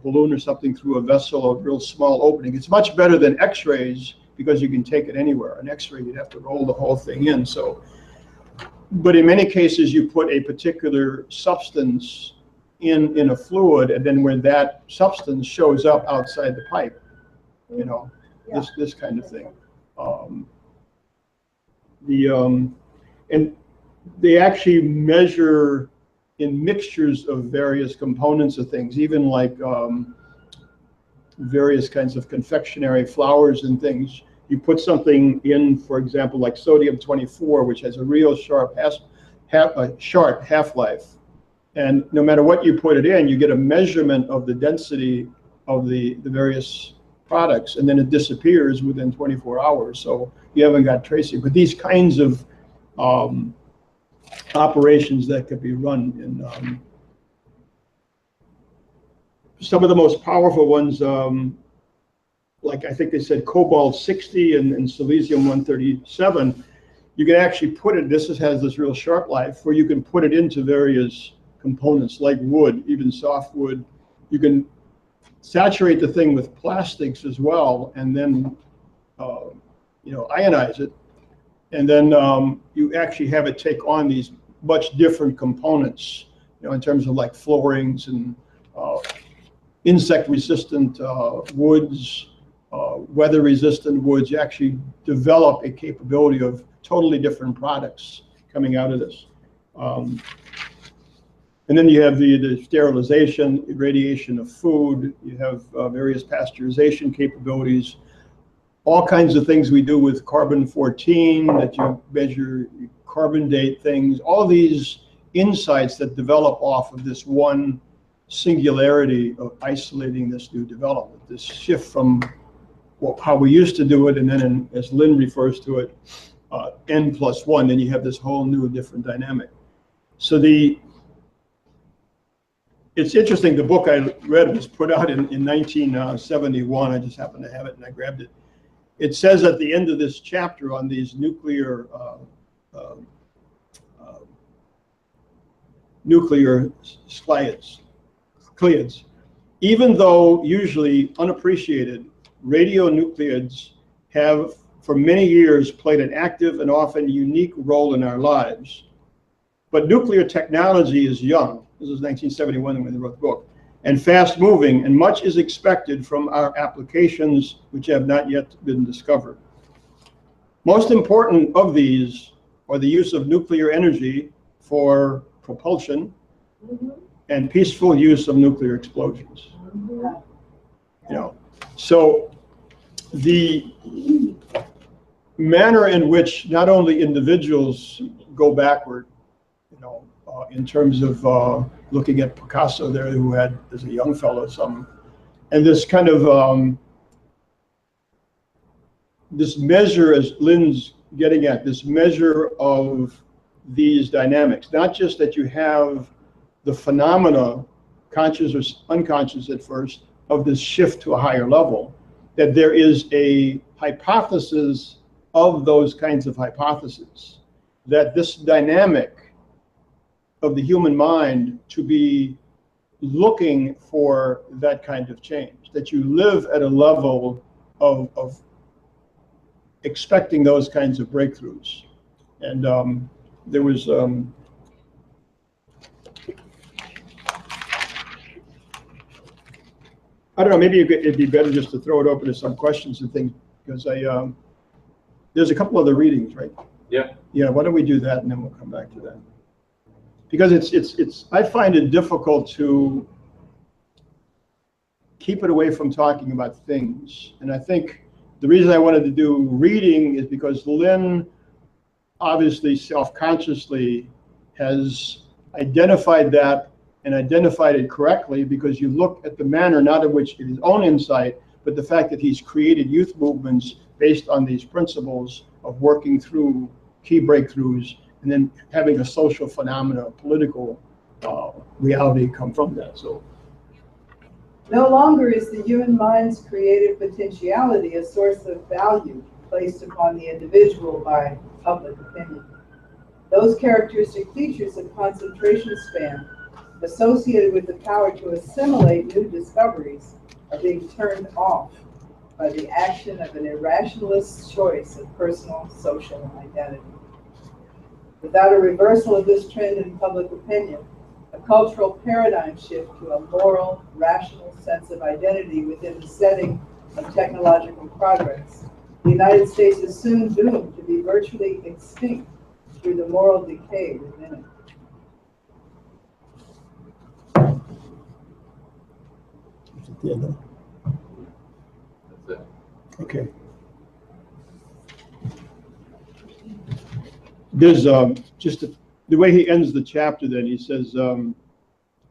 balloon or something through a vessel, a real small opening. It's much better than X-rays because you can take it anywhere. An X-ray, you'd have to roll the whole thing in. So, but in many cases, you put a particular substance in a fluid, and then when that substance shows up outside the pipe, this kind of thing. And they actually measure in mixtures of various components of things, even like various kinds of confectionery flours and things. you put something in, for example, like sodium-24, which has a real sharp half-life. And no matter what you put it in, you get a measurement of the density of the various products, and then it disappears within 24 hours. So you haven't got tracing. But these kinds of operations that could be run in some of the most powerful ones, like I think they said cobalt-60 and silesium-137, you can actually put it, has this real sharp life, where you can put it into various components like wood, even soft wood. You can saturate the thing with plastics as well, and then ionize it, and then you actually have it take on these much different components, in terms of like floorings and insect-resistant woods, weather-resistant woods. You actually develop a capability of totally different products coming out of this. And then you have the sterilization, irradiation of food. You have various pasteurization capabilities, all kinds of things we do with carbon-14, that you measure carbon date things, all these insights that develop off of this one singularity of isolating this new development, this shift from how we used to do it, and then, as Lynn refers to it, N+1, then you have this whole new different dynamic. So it's interesting, the book I read was put out in 1971. I just happened to have it and I grabbed it. It says at the end of this chapter on these nuclear nucleonucleids, even though usually unappreciated, radionucleids have for many years played an active and often unique role in our lives. But nuclear technology is young. This was 1971 when they wrote the book, and fast moving, and much is expected from our applications which have not yet been discovered. Most important of these are the use of nuclear energy for propulsion and peaceful use of nuclear explosions. So the manner in which not only individuals go backward, in terms of looking at Picasso there, who had, as a young fellow, and this kind of this measure, as Lynn's getting at, this measure of these dynamics, not just that you have the phenomena, conscious or unconscious at first, of this shift to a higher level, that there is a hypothesis of those kinds of hypotheses, that this dynamic of the human mind to be looking for that kind of change, that you live at a level of expecting those kinds of breakthroughs. And there was I don't know, maybe it'd be better just to throw it open to some questions and things, because there's a couple other readings, right? Yeah, why don't we do that, and then we'll come back to that. Because it's I find it difficult to keep it away from talking about things. And I think the reason I wanted to do reading is because Lynn obviously self-consciously has identified that, and identified it correctly, because you look at the manner, not in which his own insight, but the fact that he's created youth movements based on these principles of working through key breakthroughs, and then having a social phenomena, political reality come from that. So, no longer is the human mind's creative potentiality a source of value placed upon the individual by public opinion. Those characteristic features of concentration span associated with the power to assimilate new discoveries are being turned off by the action of an irrationalist choice of personal social identity. Without a reversal of this trend in public opinion, a cultural paradigm shift to a moral, rational sense of identity within the setting of technological progress, the United States is soon doomed to be virtually extinct through the moral decay within it. that's it. Okay. there's the way he ends the chapter. Then he says,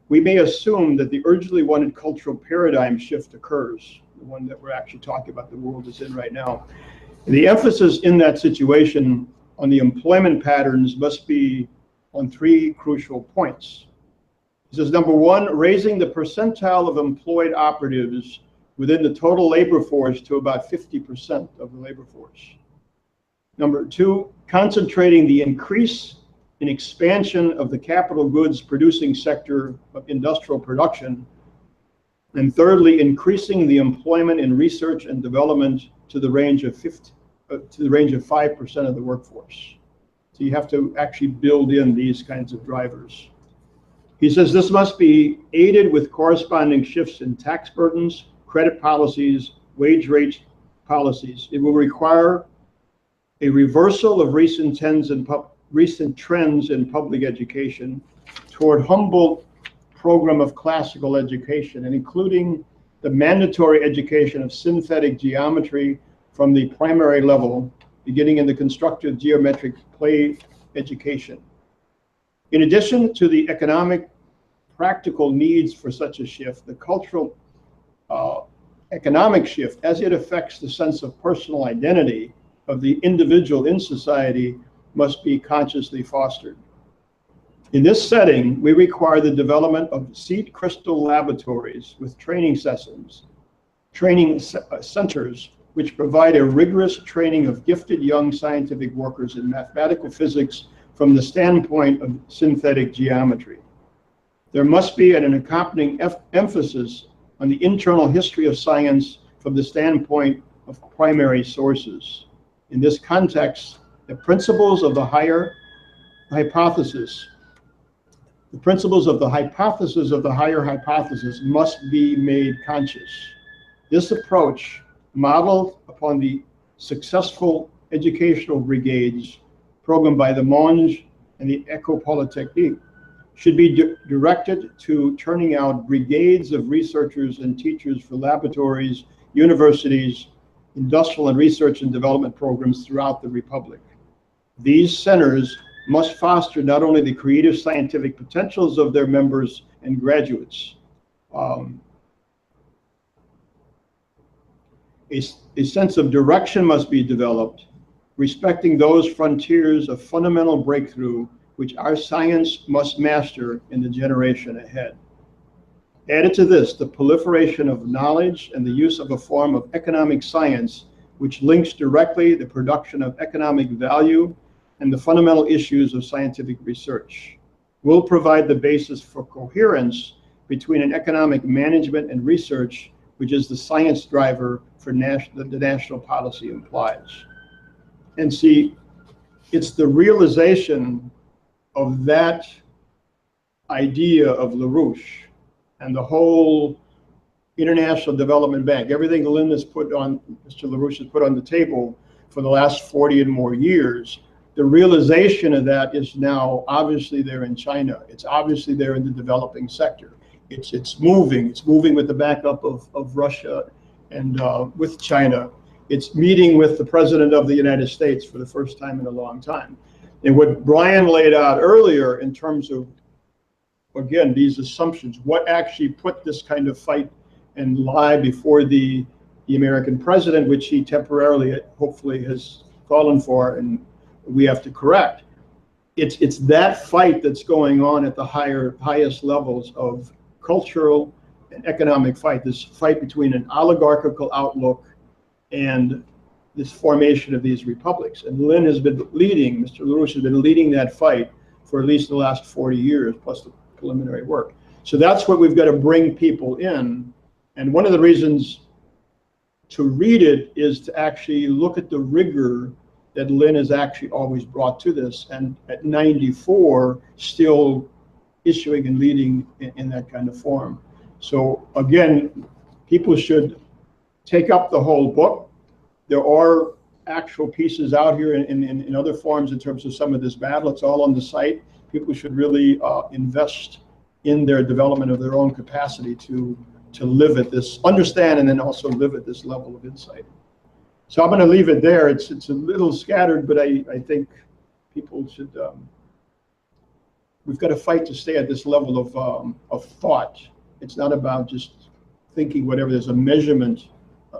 we may assume that the urgently wanted cultural paradigm shift occurs, the one that we're actually talking about, the world is in right now. The emphasis in that situation on the employment patterns must be on three crucial points. He says, number one, raising the percentile of employed operatives within the total labor force to about 50% of the labor force. Number two, concentrating the increase in expansion of the capital goods producing sector of industrial production. And thirdly, increasing the employment in research and development to the range of 5% of the workforce. So you have to actually build in these kinds of drivers. He says this must be aided with corresponding shifts in tax burdens, credit policies, wage rate policies. It will require a reversal of recent trends in public education toward Humboldt program of classical education, and including the mandatory education of synthetic geometry from the primary level, beginning in the constructive geometric play education. In addition to the economic practical needs for such a shift, the cultural economic shift, as it affects the sense of personal identity of the individual in society, must be consciously fostered. In this setting, we require the development of seed crystal laboratories with training centers, which provide a rigorous training of gifted young scientific workers in mathematical physics from the standpoint of synthetic geometry. There must be an accompanying emphasis on the internal history of science from the standpoint of primary sources. In this context, the principles of the higher hypothesis of the higher hypothesis must be made conscious. This approach, modeled upon the successful educational brigades programmed by the Monge and the École Polytechnique, should be directed to turning out brigades of researchers and teachers for laboratories, universities, industrial and research and development programs throughout the Republic. These centers must foster not only the creative scientific potentials of their members and graduates. A sense of direction must be developed, respecting those frontiers of fundamental breakthrough which our science must master in the generation ahead. Added to this, the proliferation of knowledge and the use of a form of economic science which links directly the production of economic value and the fundamental issues of scientific research will provide the basis for coherence between an economic management and research, which is the science driver for the national policy implies. And see, it's the realization of that idea of LaRouche and the whole International Development Bank, everything Mr. LaRouche has put on the table for the last 40 and more years, the realization of that is now obviously there in China. It's obviously there in the developing sector. It's moving with the backup of Russia and with China. It's meeting with the President of the United States for the first time in a long time. And what Brian laid out earlier in terms of, again, these assumptions, what actually put this kind of fight and lie before the American president, which he temporarily, hopefully, has fallen for, and we have to correct. It's that fight that's going on at the highest levels of cultural and economic fight, this fight between an oligarchical outlook and this formation of these republics. And Lynn has been leading, Mr. LaRouche has been leading that fight for at least the last 40 years, plus the preliminary work. So that's what we've got to bring people in. And one of the reasons to read it is to actually look at the rigor that Lynn has actually always brought to this, and at 94, still issuing and leading in that kind of form. So again, people should take up the whole book. There are actual pieces out here in other forms in terms of some of this battle. It's all on the site. People should really invest in their development of their own capacity to live at this, understand, and then also live at this level of insight. So I'm going to leave it there. It's a little scattered, but I think People should, we've got to fight to stay at this level of thought. It's not about just thinking whatever. There's a measurement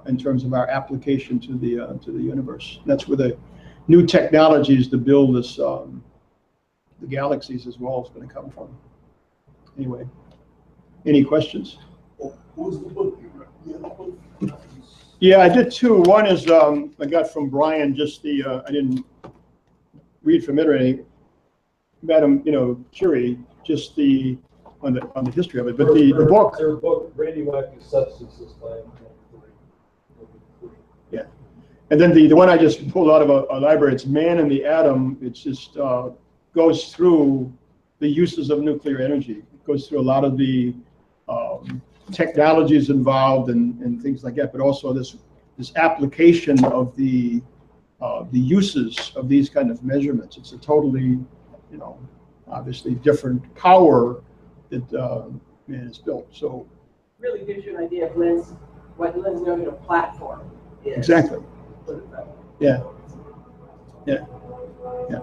in terms of our application to the universe. That's where the new technologies to build this, the galaxies as well, is going to come from. Anyway, any questions? What was the book you read? Yeah, the book. Yeah, I did two. One is I got from Brian, just the, I didn't read from it or anything. Madam, Curie, just on the history of it, but the book. Their book, Radioactive Substances by. Yeah, and then the one I just pulled out of a library, it's Man and the Atom. It just goes through the uses of nuclear energy. It goes through a lot of the technologies involved and things like that, but also this application of the uses of these kind of measurements. It's a totally, obviously different power that man has built. So really gives you an idea of what Lynn's notion of platform is. exactly. Put it that way. Yeah. Yeah. Yeah.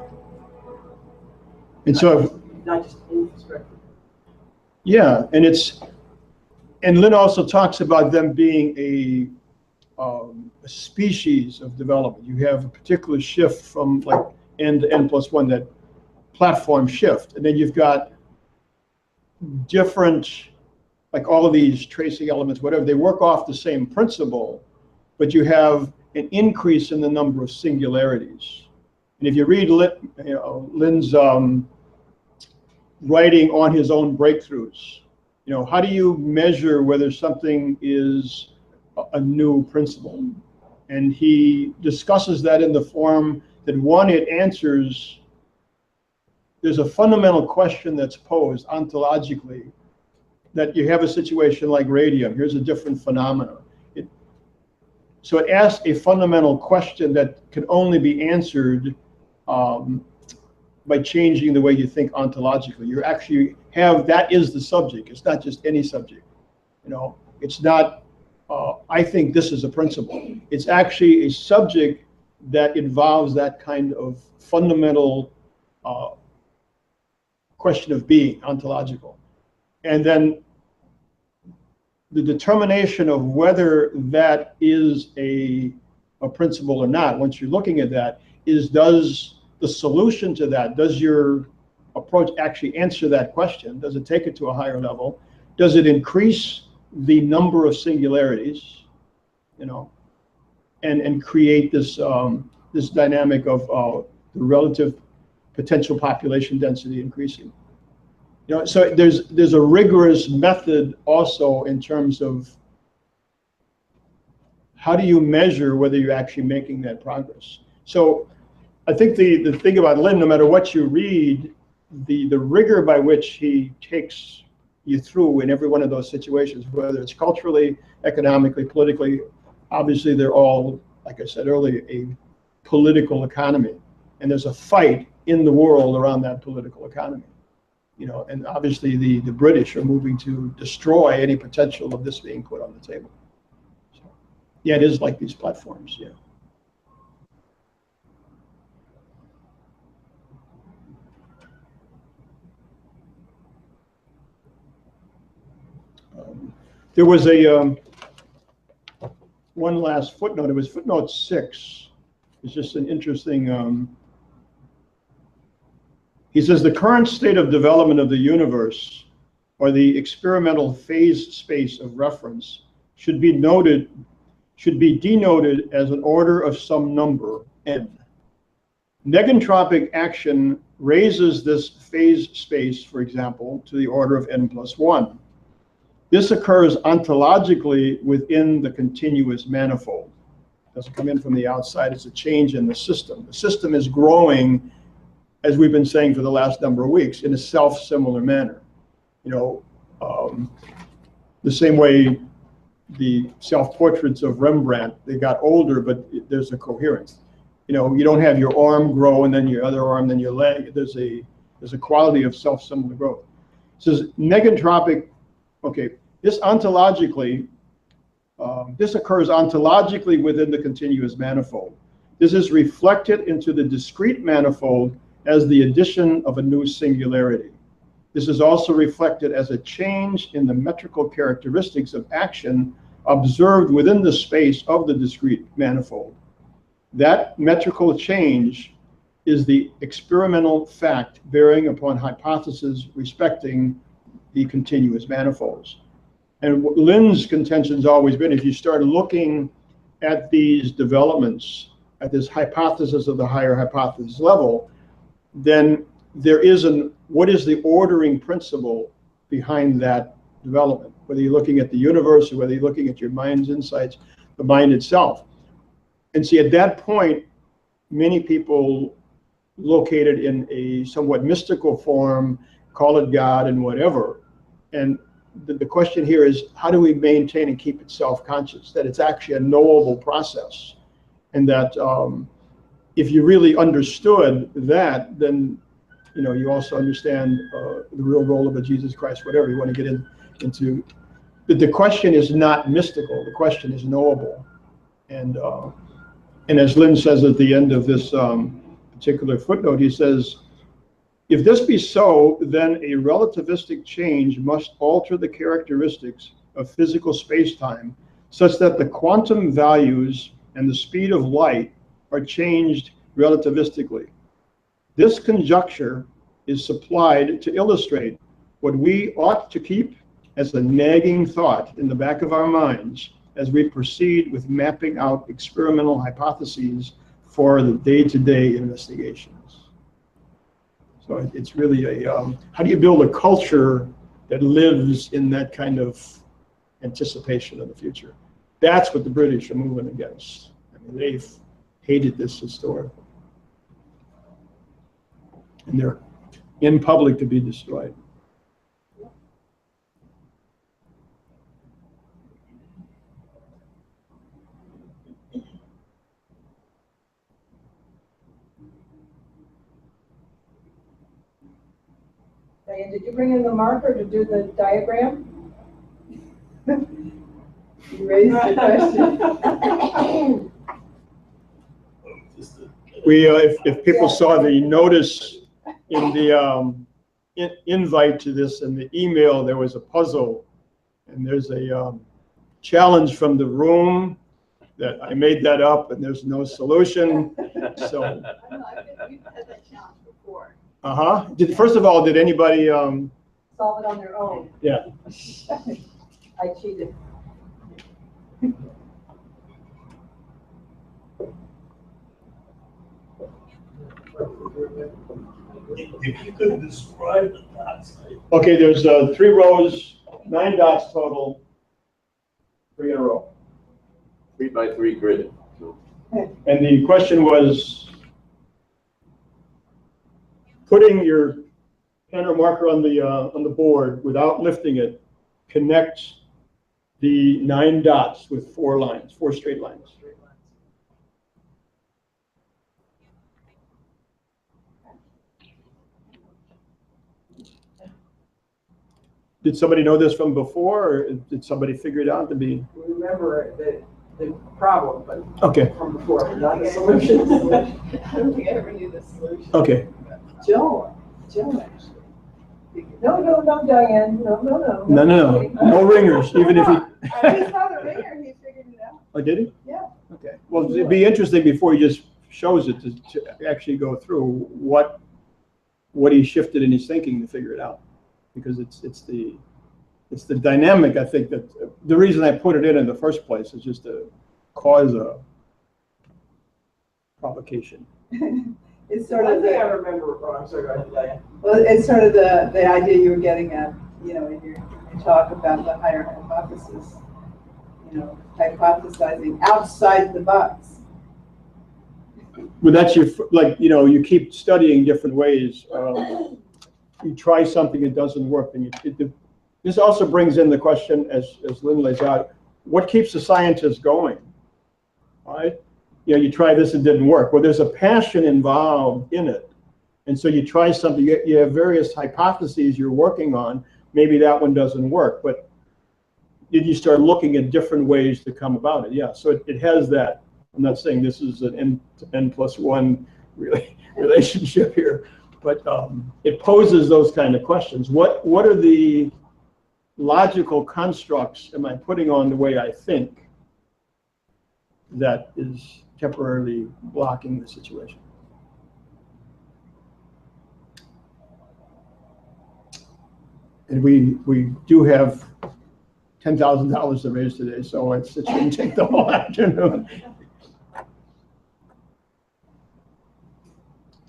And so Not just infrastructure. yeah, and Lynn also talks about them being a species of development. You have a particular shift from like n to n+1, that platform shift, and then you've got different, like all of these tracing elements, whatever, they work off the same principle, but you have an increase in the number of singularities. And if you read Lynn's writing on his own breakthroughs, how do you measure whether something is a new principle? And he discusses that in the form that, one, it answers, there's a fundamental question that's posed ontologically, that you have a situation like radium. Here's a different phenomenon. So it asks a fundamental question that can only be answered by changing the way you think ontologically. You actually have, that is the subject. It's not just any subject. It's not, I think this is a principle. It's actually a subject that involves that kind of fundamental question of being, ontological. And then the determination of whether that is a principle or not, once you're looking at that, is does the solution to that, does your approach actually answer that question? Does it take it to a higher level? Does it increase the number of singularities, and create this this dynamic of the relative potential population density increasing? So there's a rigorous method also in terms of how do you measure whether you're actually making that progress. So I think the thing about Lynn, no matter what you read, the rigor by which he takes you through in every one of those situations, whether it's culturally, economically, politically, obviously they're all, like I said earlier, a political economy. And there's a fight in the world around that political economy. And obviously the British are moving to destroy any potential of this being put on the table. So, yeah, it is like these platforms, yeah. There was a one last footnote. It was footnote 6. It's just an interesting. He says the current state of development of the universe, or the experimental phase space of reference, should be denoted as an order of some number, n. Negentropic action raises this phase space, for example, to the order of n+1. This occurs ontologically within the continuous manifold. It doesn't come in from the outside. It's a change in the system. The system is growing, as we've been saying for the last number of weeks, in a self-similar manner. The same way the self-portraits of Rembrandt, they got older, but there's a coherence. You don't have your arm grow and then your other arm, then your leg. There's a quality of self-similar growth. It says negentropic, okay, this ontologically, this occurs ontologically within the continuous manifold. This is reflected into the discrete manifold as the addition of a new singularity. This is also reflected as a change in the metrical characteristics of action observed within the space of the discrete manifold. That metrical change is the experimental fact bearing upon hypotheses respecting the continuous manifolds. And Lynn's contention has always been, if you start looking at these developments, at this hypothesis of the higher hypothesis level, then there is what is the ordering principle behind that development? Whether you're looking at the universe or whether you're looking at your mind's insights, the mind itself. And see, at that point, many people located in a somewhat mystical form, call it God and whatever. And the question here is, how do we maintain and keep it self-conscious, that it's actually a knowable process? And that if you really understood that, then you also understand the real role of a Jesus Christ, whatever you want to get into. The question is not mystical, the question is knowable. And as Lynn says at the end of this particular footnote, he says, if this be so, then a relativistic change must alter the characteristics of physical space-time such that the quantum values and the speed of light are changed relativistically. This conjecture is supplied to illustrate what we ought to keep as a nagging thought in the back of our minds as we proceed with mapping out experimental hypotheses for the day-to-day investigations. So it's really how do you build a culture that lives in that kind of anticipation of the future? That's what the British are moving against. I mean, they've hated this historically. And they're in public to be destroyed. Diane, did you bring in the marker to do the diagram? You raised the question. We, if people saw the notice in the invite to this in the email, there was a puzzle, and there's a challenge from the room that I made that up, and there's no solution. So. I know, we've had that challenge before. First of all, did anybody Solve it on their own. Yeah. I cheated. If you could describe the dots. Okay, there's 3 rows, 9 dots total, 3 in a row. 3 by 3 grid. So. And the question was, putting your pen or marker on the board without lifting it, connect the 9 dots with 4 lines, 4 straight lines. Did somebody know this from before, or did somebody figure it out to be? Remember the problem, but Okay. from before, but not the solution. I don't think I ever knew the solution. Okay. Joe actually. No, Diane, no. No ringers, even if he. I just saw the ringer, he figured it out. Oh, did he? Yeah. Okay. Well, it'd be interesting before he just shows it to actually go through what he shifted in his thinking to figure it out, because it's the dynamic. I think that the reason I put it in the first place is just to cause a provocation. It's sort One of thing I the, remember, I'm sorry, go ahead, Diane. well, it's sort of the idea you were getting at, in your talk about the higher hypothesis, hypothesizing outside the box. But that's you keep studying different ways. You try something, it doesn't work, and this also brings in the question, as Lynn lays out, what keeps the scientist going? All right. You try this, it didn't work. Well, there's a passion involved in it. And so you try something, you have various hypotheses you're working on. Maybe that one doesn't work, but you start looking at different ways to come about it. Yeah, so it has that. I'm not saying this is an n+1, really. relationship here, but it poses those kind of questions. What are the logical constructs am I putting on the way I think that is temporarily blocking the situation? And we do have $10,000 to raise today, so it shouldn't take the whole afternoon.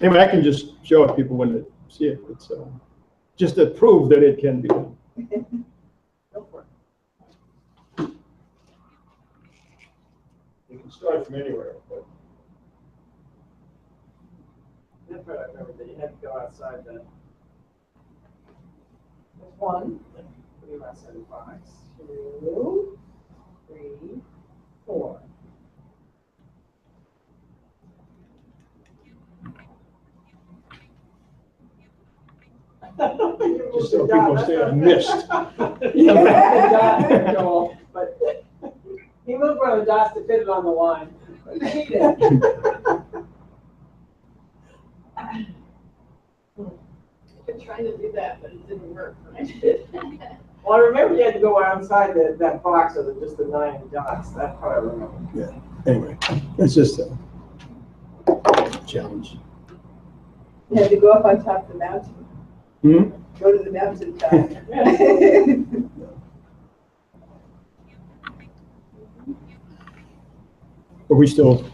Anyway, I can just show it people when they see it. It's just to prove that it can be done. Go for it. You can start from anywhere, but That's what I remember, that you had to go outside the, There's 1, you were outside the box. 2, 3, 4. just so people say I missed. Yeah, Joel, but he moved one of the dots to fit it on the line. He did. I've been trying to do that, but it didn't work when I did it. Well, I remember you had to go outside that box of just the 9 dots, that part I remember. Yeah. Anyway, it's just a challenge. You had to go up on top of the mountain. Hmm? Go to the mountain top. Are we still?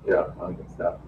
Yeah, I can stop.